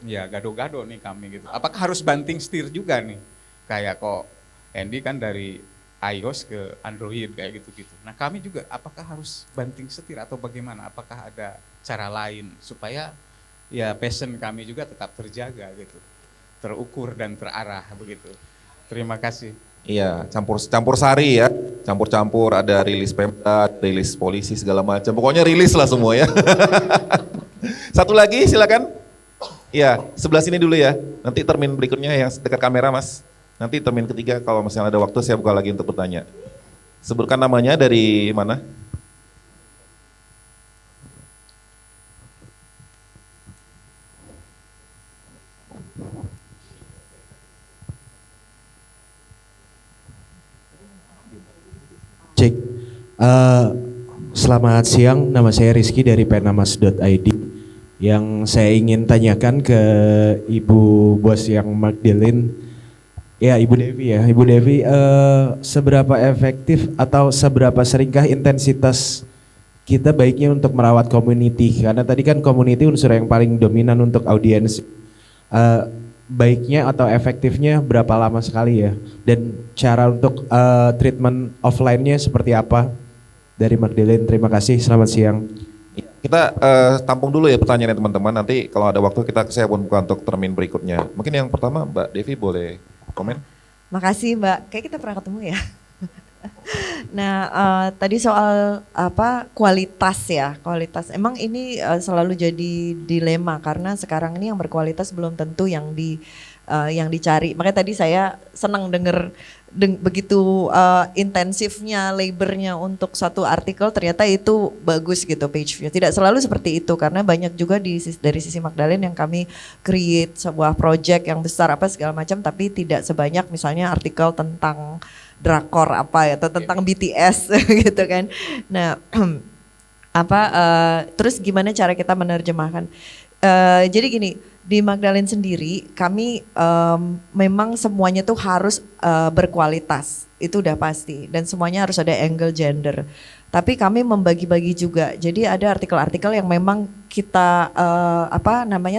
ya gado-gado nih kami gitu. Apakah harus banting setir juga nih? Kayak kok Andy kan dari iOS ke Android kayak gitu-gitu. Nah kami juga apakah harus banting setir atau bagaimana? Apakah ada cara lain supaya ya passion kami juga tetap terjaga gitu, terukur dan terarah begitu. Terima kasih. Iya, campur sari ya, campur-campur, ada rilis Pemda, rilis polisi segala macam. Pokoknya rilis lah semua ya. Satu lagi silakan. Iya, sebelah sini dulu ya. Nanti termin berikutnya yang dekat kamera Mas. Nanti termin ketiga kalau misalnya ada waktu saya buka lagi untuk bertanya. Sebutkan namanya dari mana? Cek. Selamat siang, nama saya Rizky dari penamas.id. Yang saya ingin tanyakan ke Ibu Bos yang Magdalene, ya Ibu Devi ya, Ibu Devi, seberapa efektif atau seberapa seringkah intensitas kita baiknya untuk merawat community? Karena tadi kan community unsur yang paling dominan untuk audiens. Baiknya atau efektifnya berapa lama sekali ya? Dan cara untuk treatment offline-nya seperti apa? Dari Magdalene, terima kasih, selamat siang. Kita tampung dulu ya pertanyaannya teman-teman, nanti kalau ada waktu saya pun buka untuk termin berikutnya. Mungkin yang pertama Mbak Devi boleh komen? Makasih Mbak, kayak kita pernah ketemu ya. Nah, tadi soal kualitas ya, kualitas. Emang ini selalu jadi dilema karena sekarang ini yang berkualitas belum tentu yang dicari. Makanya tadi saya senang denger begitu intensifnya labornya untuk satu artikel, ternyata itu bagus gitu page view. Tidak selalu seperti itu karena banyak juga dari sisi Magdalene yang kami create sebuah project yang besar apa segala macam, tapi tidak sebanyak misalnya artikel tentang drakor apa ya atau tentang BTS gitu kan. Nah, terus gimana cara kita menerjemahkan? Jadi gini, di Magdalene sendiri kami memang semuanya tuh harus berkualitas, itu udah pasti, dan semuanya harus ada angle gender. Tapi kami membagi-bagi juga, jadi ada artikel-artikel yang memang kita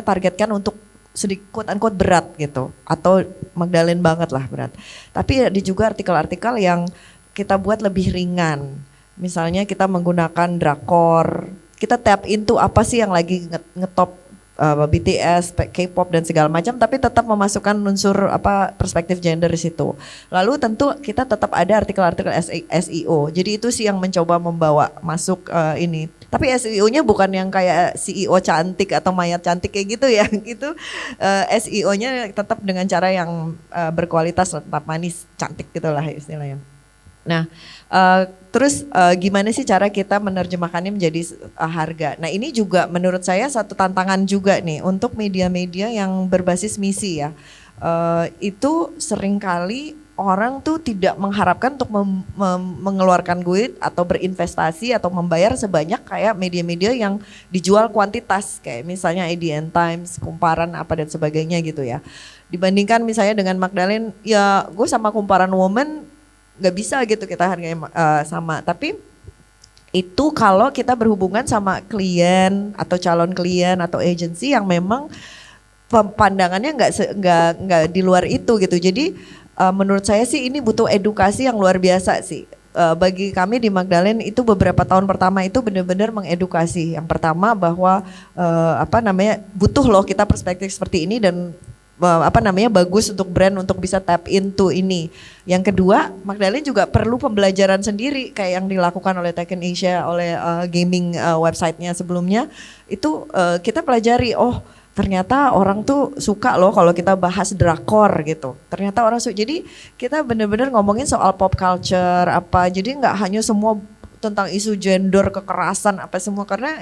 targetkan untuk sedikit quote-unquote berat gitu, atau Magdalene banget lah berat. Tapi ada juga artikel-artikel yang kita buat lebih ringan, misalnya kita menggunakan drakor, kita tap into apa sih yang lagi ngetop BTS, K-pop dan segala macam, tapi tetap memasukkan unsur perspektif gender di situ. Lalu tentu kita tetap ada artikel-artikel SEO. Jadi itu sih yang mencoba membawa masuk ini. Tapi SEO-nya bukan yang kayak CEO cantik atau mayat cantik kayak gitu ya. Gitu. SEO-nya tetap dengan cara yang berkualitas, tetap manis, cantik gitulah istilahnya. Nah, terus gimana sih cara kita menerjemahkannya menjadi harga? Nah, ini juga menurut saya satu tantangan juga nih untuk media-media yang berbasis misi ya. Itu seringkali orang tuh tidak mengharapkan untuk mengeluarkan duit atau berinvestasi atau membayar sebanyak kayak media-media yang dijual kuantitas kayak misalnya ADN Times, Kumparan apa dan sebagainya gitu ya. Dibandingkan misalnya dengan Magdalene, ya gue sama Kumparan Woman nggak bisa gitu kita harganya sama. Tapi itu kalau kita berhubungan sama klien atau calon klien atau agensi yang memang pandangannya nggak di luar itu gitu. Jadi menurut saya sih ini butuh edukasi yang luar biasa sih. Bagi kami di Magdalene itu beberapa tahun pertama itu benar-benar mengedukasi. Yang pertama bahwa butuh loh kita perspektif seperti ini dan bagus untuk brand untuk bisa tap into ini. Yang kedua, Magdalene juga perlu pembelajaran sendiri kayak yang dilakukan oleh Tech in Asia, oleh gaming websitenya sebelumnya. Itu kita pelajari, oh ternyata orang tuh suka loh kalau kita bahas drakor gitu. Ternyata orang suka. Jadi kita benar-benar ngomongin soal pop culture apa. Jadi nggak hanya semua tentang isu gender, kekerasan apa semua, karena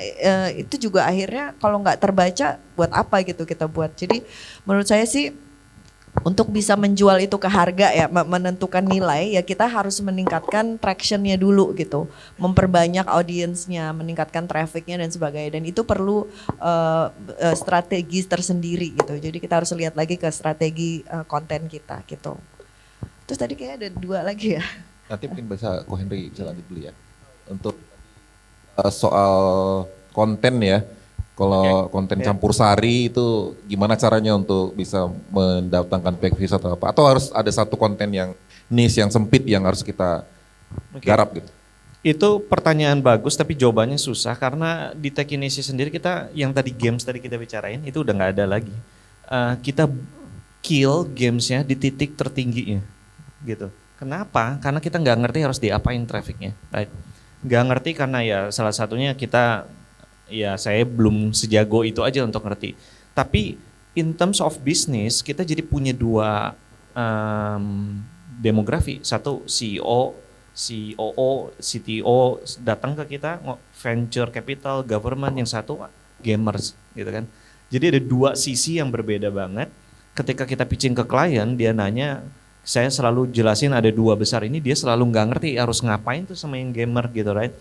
itu juga akhirnya kalau nggak terbaca buat apa gitu kita buat. Jadi menurut saya sih untuk bisa menjual itu ke harga ya, menentukan nilai ya kita harus meningkatkan tractionnya dulu gitu, memperbanyak audiensnya, meningkatkan trafficnya dan sebagainya, dan itu perlu strategi tersendiri gitu. Jadi kita harus lihat lagi ke strategi konten kita gitu. Terus tadi kayak ada 2 lagi ya. Nanti mungkin bisa Ko Henry bisa lanjut dulu ya. Untuk soal konten ya, kalau konten campur sari itu gimana caranya untuk bisa mendatangkan back views atau apa? Atau harus ada satu konten yang niche, yang sempit yang harus kita garap gitu? Itu pertanyaan bagus tapi jawabannya susah karena di Tech in Asia sendiri kita yang tadi games tadi kita bicarain itu udah nggak ada lagi. Kita kill gamesnya di titik tertingginya gitu. Kenapa? Karena kita nggak ngerti harus diapain trafficnya, right? Nggak ngerti karena ya salah satunya kita, ya saya belum sejago itu aja untuk ngerti. Tapi in terms of business kita jadi punya 2 demografi. Satu CEO, COO, CTO datang ke kita, venture capital, government, yang satu gamers gitu kan. Jadi ada 2 sisi yang berbeda banget. Ketika kita pitching ke klien, dia nanya, saya selalu jelasin ada 2 besar ini, dia selalu nggak ngerti harus ngapain tuh sama yang gamer gitu, right?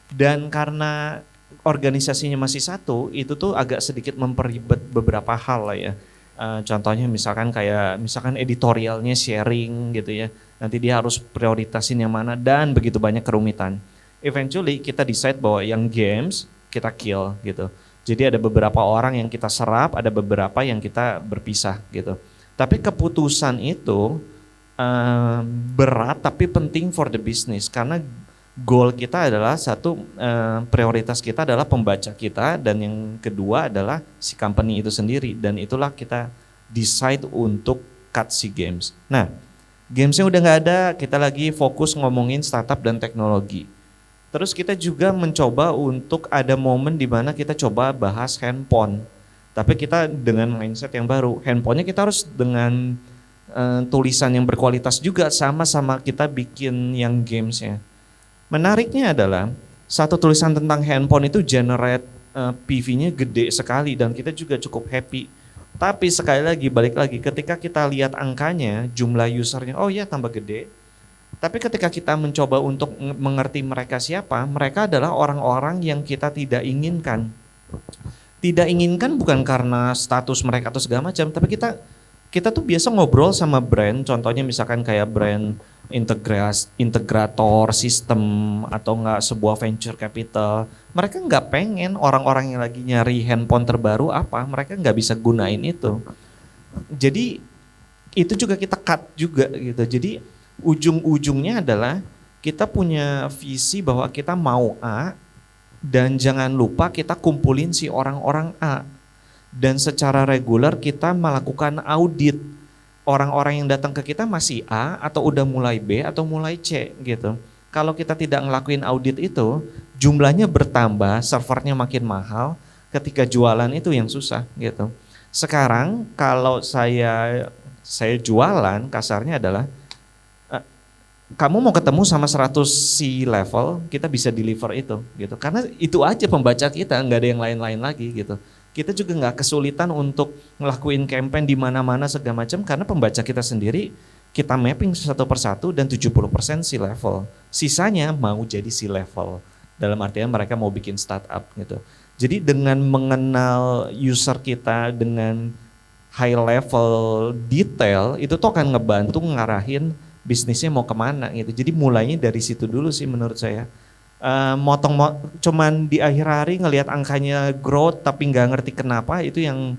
Dan karena organisasinya masih satu, itu tuh agak sedikit memperibet beberapa hal lah ya. Contohnya misalkan editorialnya sharing gitu ya, nanti dia harus prioritasin yang mana dan begitu banyak kerumitan. Eventually kita decide bahwa yang games kita kill gitu. Jadi ada beberapa orang yang kita serap, ada beberapa yang kita berpisah gitu. Tapi keputusan itu berat tapi penting for the business karena goal kita adalah satu, prioritas kita adalah pembaca kita, dan yang kedua adalah si company itu sendiri, dan itulah kita decide untuk cut si games. Nah, gamesnya udah nggak ada, kita lagi fokus ngomongin startup dan teknologi. Terus kita juga mencoba untuk ada momen di mana kita coba bahas handphone, tapi kita dengan mindset yang baru. Handphonenya kita harus dengan tulisan yang berkualitas juga, sama-sama kita bikin yang gamesnya. Menariknya adalah satu tulisan tentang handphone itu generate PV-nya gede sekali dan kita juga cukup happy. Tapi sekali lagi balik lagi ketika kita lihat angkanya, jumlah usernya, oh ya tambah gede. Tapi ketika kita mencoba untuk mengerti mereka siapa, mereka adalah orang-orang yang kita tidak inginkan. Tidak inginkan bukan karena status mereka atau segala macam, tapi kita tuh biasa ngobrol sama brand, contohnya misalkan kayak brand integrator sistem atau enggak sebuah venture capital. Mereka nggak pengen orang-orang yang lagi nyari handphone terbaru apa, mereka nggak bisa gunain itu. Jadi itu juga kita cut juga gitu. Jadi ujung-ujungnya adalah kita punya visi bahwa kita mau A dan jangan lupa kita kumpulin si orang-orang A. dan secara reguler kita melakukan audit. Orang-orang yang datang ke kita masih A atau udah mulai B atau mulai C gitu. Kalau kita tidak ngelakuin audit itu, jumlahnya bertambah, servernya makin mahal, ketika jualan itu yang susah gitu. Sekarang kalau saya jualan, kasarnya adalah kamu mau ketemu sama 100 C-level, kita bisa deliver itu gitu. Karena itu aja pembaca kita, nggak ada yang lain-lain lagi gitu. Kita juga nggak kesulitan untuk ngelakuin campaign di mana-mana segala macam karena pembaca kita sendiri kita mapping satu persatu dan 70% C-level. Sisanya mau jadi C-level. Dalam artian mereka mau bikin startup gitu. Jadi dengan mengenal user kita dengan high level detail itu tuh akan ngebantu ngarahin bisnisnya mau kemana gitu. Jadi mulainya dari situ dulu sih menurut saya. Cuman di akhir hari ngelihat angkanya growth tapi nggak ngerti kenapa, itu yang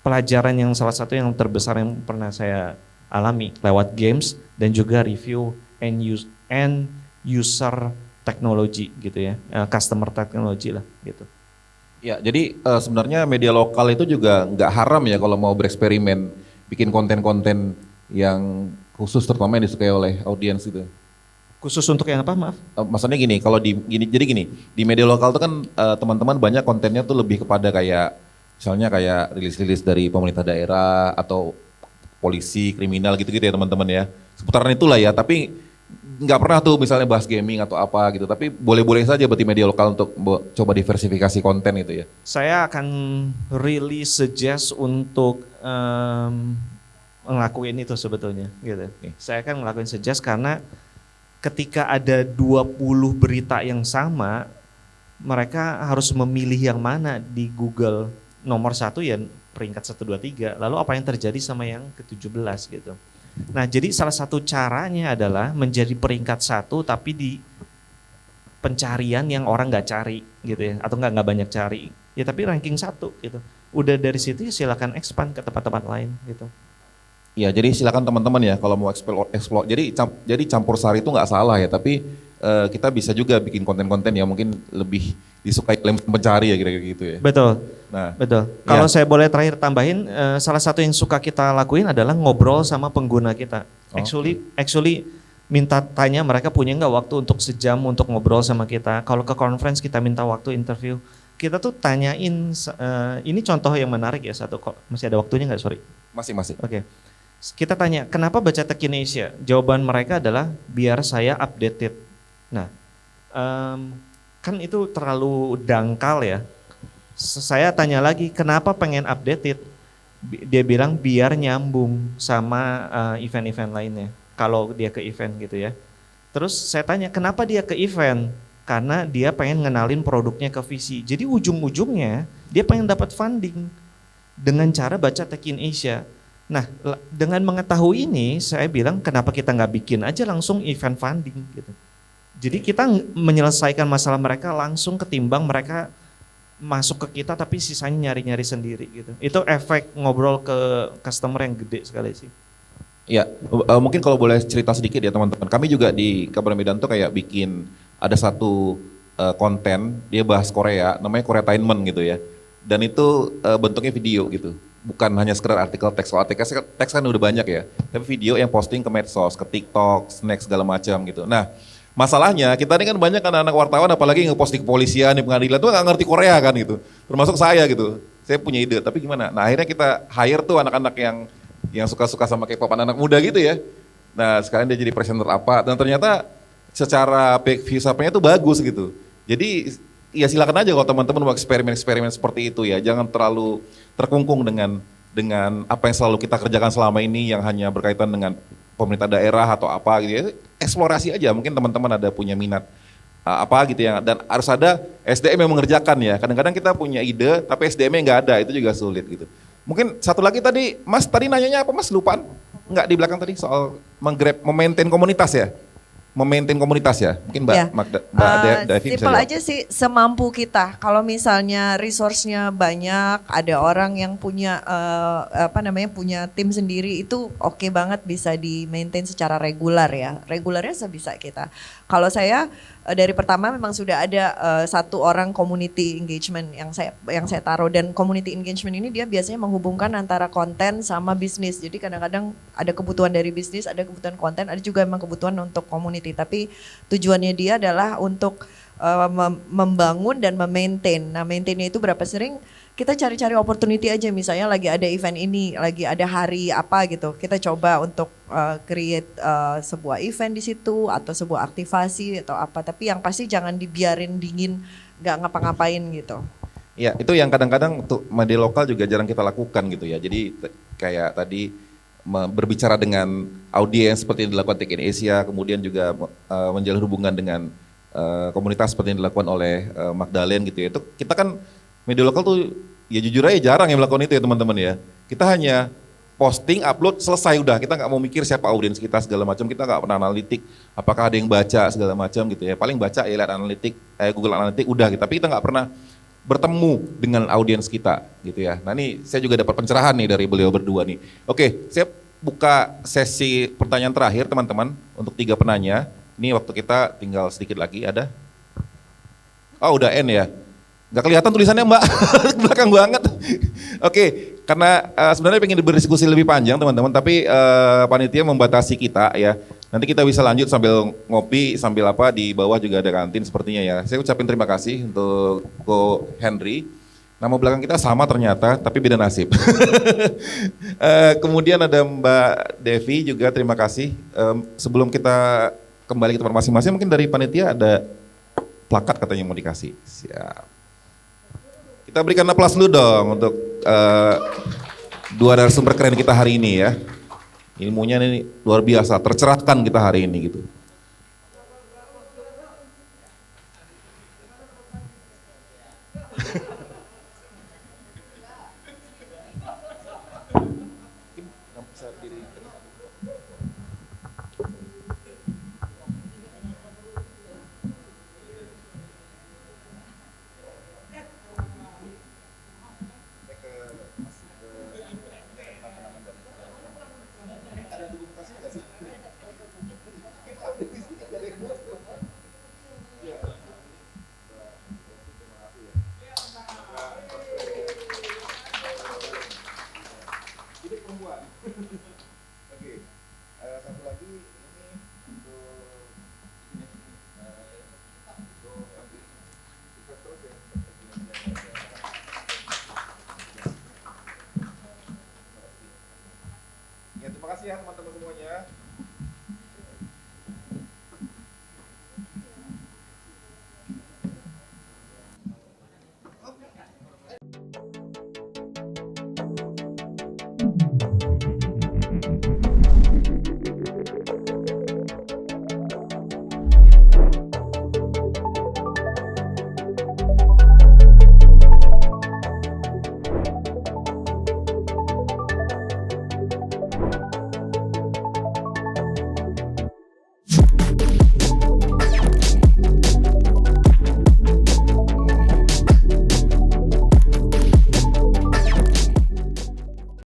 pelajaran yang salah satu yang terbesar yang pernah saya alami lewat games dan juga review end user teknologi gitu ya, customer teknologi lah gitu. Ya, jadi sebenarnya media lokal itu juga nggak haram ya kalau mau bereksperimen bikin konten-konten yang khusus terutama yang disukai oleh audiens gitu. Khusus untuk yang apa, maaf? Maksudnya gini, kalau jadi gini, di media lokal itu kan teman-teman banyak kontennya tuh lebih kepada kayak misalnya kayak rilis-rilis dari pemerintah daerah atau polisi, kriminal gitu-gitu ya teman-teman ya. Seputaran itulah ya, tapi nggak pernah tuh misalnya bahas gaming atau apa gitu, tapi boleh-boleh saja berarti media lokal untuk coba diversifikasi konten itu ya. Saya akan really suggest untuk ngelakuin itu sebetulnya gitu. Saya akan ngelakuin suggest karena ketika ada 20 berita yang sama, mereka harus memilih yang mana di Google. Nomor 1 ya peringkat 1, 2, 3, lalu apa yang terjadi sama yang ke-17 gitu. Nah jadi salah satu caranya adalah menjadi peringkat 1 tapi di pencarian yang orang nggak cari gitu ya, atau nggak banyak cari, ya tapi ranking 1 gitu. Udah dari situ ya silakan expand ke tempat-tempat lain gitu. Ya, jadi silakan teman-teman ya kalau mau explore. Jadi campur sari itu nggak salah ya, tapi kita bisa juga bikin konten-konten yang mungkin lebih disukai oleh pencari ya kira-kira gitu ya. Betul. Nah, betul. Kalau saya boleh terakhir tambahin, salah satu yang suka kita lakuin adalah ngobrol sama pengguna kita. Actually minta tanya mereka punya nggak waktu untuk sejam untuk ngobrol sama kita. Kalau ke conference kita minta waktu interview. Kita tuh tanyain, ini contoh yang menarik ya satu kok. Masih ada waktunya nggak? Sorry. Masih. Oke. Kita tanya, kenapa baca Tech in Asia? Jawaban mereka adalah biar saya updated. Nah, kan itu terlalu dangkal ya. Saya tanya lagi, kenapa pengen updated? Dia bilang biar nyambung sama event-event lainnya. Kalau dia ke event gitu ya. Terus saya tanya, kenapa dia ke event? Karena dia pengen ngenalin produknya ke VC. Jadi ujung-ujungnya dia pengen dapat funding dengan cara baca Tech in Asia. Nah, dengan mengetahui ini, saya bilang kenapa kita nggak bikin aja langsung event funding gitu. Jadi kita menyelesaikan masalah mereka langsung ketimbang mereka masuk ke kita tapi sisanya nyari-nyari sendiri gitu. Itu efek ngobrol ke customer yang gede sekali sih. Ya, mungkin kalau boleh cerita sedikit ya teman-teman. Kami juga di Kabupaten Medan tuh kayak bikin ada satu konten, dia bahas Korea, namanya Koreatainment gitu ya. Dan itu bentuknya video gitu. Bukan hanya sekedar artikel teks, kalau teks kan udah banyak ya, tapi video yang posting ke medsos, ke TikTok, Snack segala macam gitu. Nah, masalahnya kita ini kan banyak anak-anak wartawan apalagi ngeposting kepolisian di pengadilan tuh nggak ngerti Korea kan gitu. Termasuk saya gitu. Saya punya ide, tapi gimana? Nah, akhirnya kita hire tuh anak-anak yang suka-suka sama K-pop, anak muda gitu ya. Nah, sekarang dia jadi presenter apa dan ternyata secara views apa-nya tuh bagus gitu. Jadi ya silakan aja kalau teman-teman mau eksperimen-eksperimen seperti itu ya, jangan terlalu terkungkung dengan apa yang selalu kita kerjakan selama ini yang hanya berkaitan dengan pemerintah daerah atau apa gitu ya. Eksplorasi aja, mungkin teman-teman ada punya minat apa gitu ya, dan harus ada SDM yang mengerjakan ya. Kadang-kadang kita punya ide tapi SDM-nya nggak ada, itu juga sulit gitu. Mungkin satu lagi tadi, Mas tadi nanyanya apa Mas, lupaan? Nggak di belakang tadi soal memaintain komunitas ya? Memaintain komunitas ya, mungkin Mbak Ya. Devi bisa Simpel jawab. aja sih, semampu kita. Kalau misalnya resource-nya banyak, ada orang yang punya punya tim sendiri, itu oke banget bisa di maintain secara regular ya. Regularnya sebisa kita. Kalau saya dari pertama memang sudah ada satu orang community engagement yang saya taruh, dan community engagement ini dia biasanya menghubungkan antara konten sama bisnis. Jadi kadang-kadang ada kebutuhan dari bisnis, ada kebutuhan konten, ada juga memang kebutuhan untuk community. Tapi tujuannya dia adalah untuk membangun dan memaintain. Nah, maintainnya itu berapa sering kita cari-cari opportunity aja, misalnya lagi ada event ini, lagi ada hari apa gitu, kita coba untuk create sebuah event di situ atau sebuah aktivasi atau apa, tapi yang pasti jangan dibiarin dingin, nggak ngapa-ngapain gitu. Ya, itu yang kadang-kadang untuk media lokal juga jarang kita lakukan gitu ya. Jadi kayak tadi berbicara dengan audiens seperti yang dilakukan Tech in Asia, kemudian juga menjalin hubungan dengan komunitas seperti yang dilakukan oleh Magdalene gitu ya. Itu kita kan media lokal tuh ya jujur aja jarang yang melakukan itu ya teman-teman ya. Kita hanya posting, upload, selesai udah. Kita nggak mau mikir siapa audiens kita segala macam. Kita nggak pernah analitik apakah ada yang baca segala macam gitu ya. Paling baca ya lihat analitik, Google Analytics udah gitu. Tapi kita nggak pernah bertemu dengan audiens kita gitu ya. Nah ini saya juga dapat pencerahan nih dari beliau berdua nih. Oke, saya buka sesi pertanyaan terakhir teman-teman untuk 3 penanya. Ini waktu kita tinggal sedikit lagi ada. Oh udah N ya. Gak kelihatan tulisannya Mbak, belakang banget. Oke, karena sebenarnya pengen berdiskusi lebih panjang teman-teman, tapi panitia membatasi kita ya. Nanti kita bisa lanjut sambil ngopi, sambil apa, di bawah juga ada kantin sepertinya ya. Saya ucapin terima kasih untuk Ko Henry. Nama belakang kita sama ternyata, tapi beda nasib. Kemudian ada Mbak Devi juga, terima kasih. Sebelum kita kembali ke tempat masing-masing, mungkin dari panitia ada plakat katanya mau dikasih. Siap. Kita berikan aplaus dulu dong untuk 2 narasumber keren kita hari ini ya. Ilmunya ini luar biasa, tercerahkan kita hari ini gitu.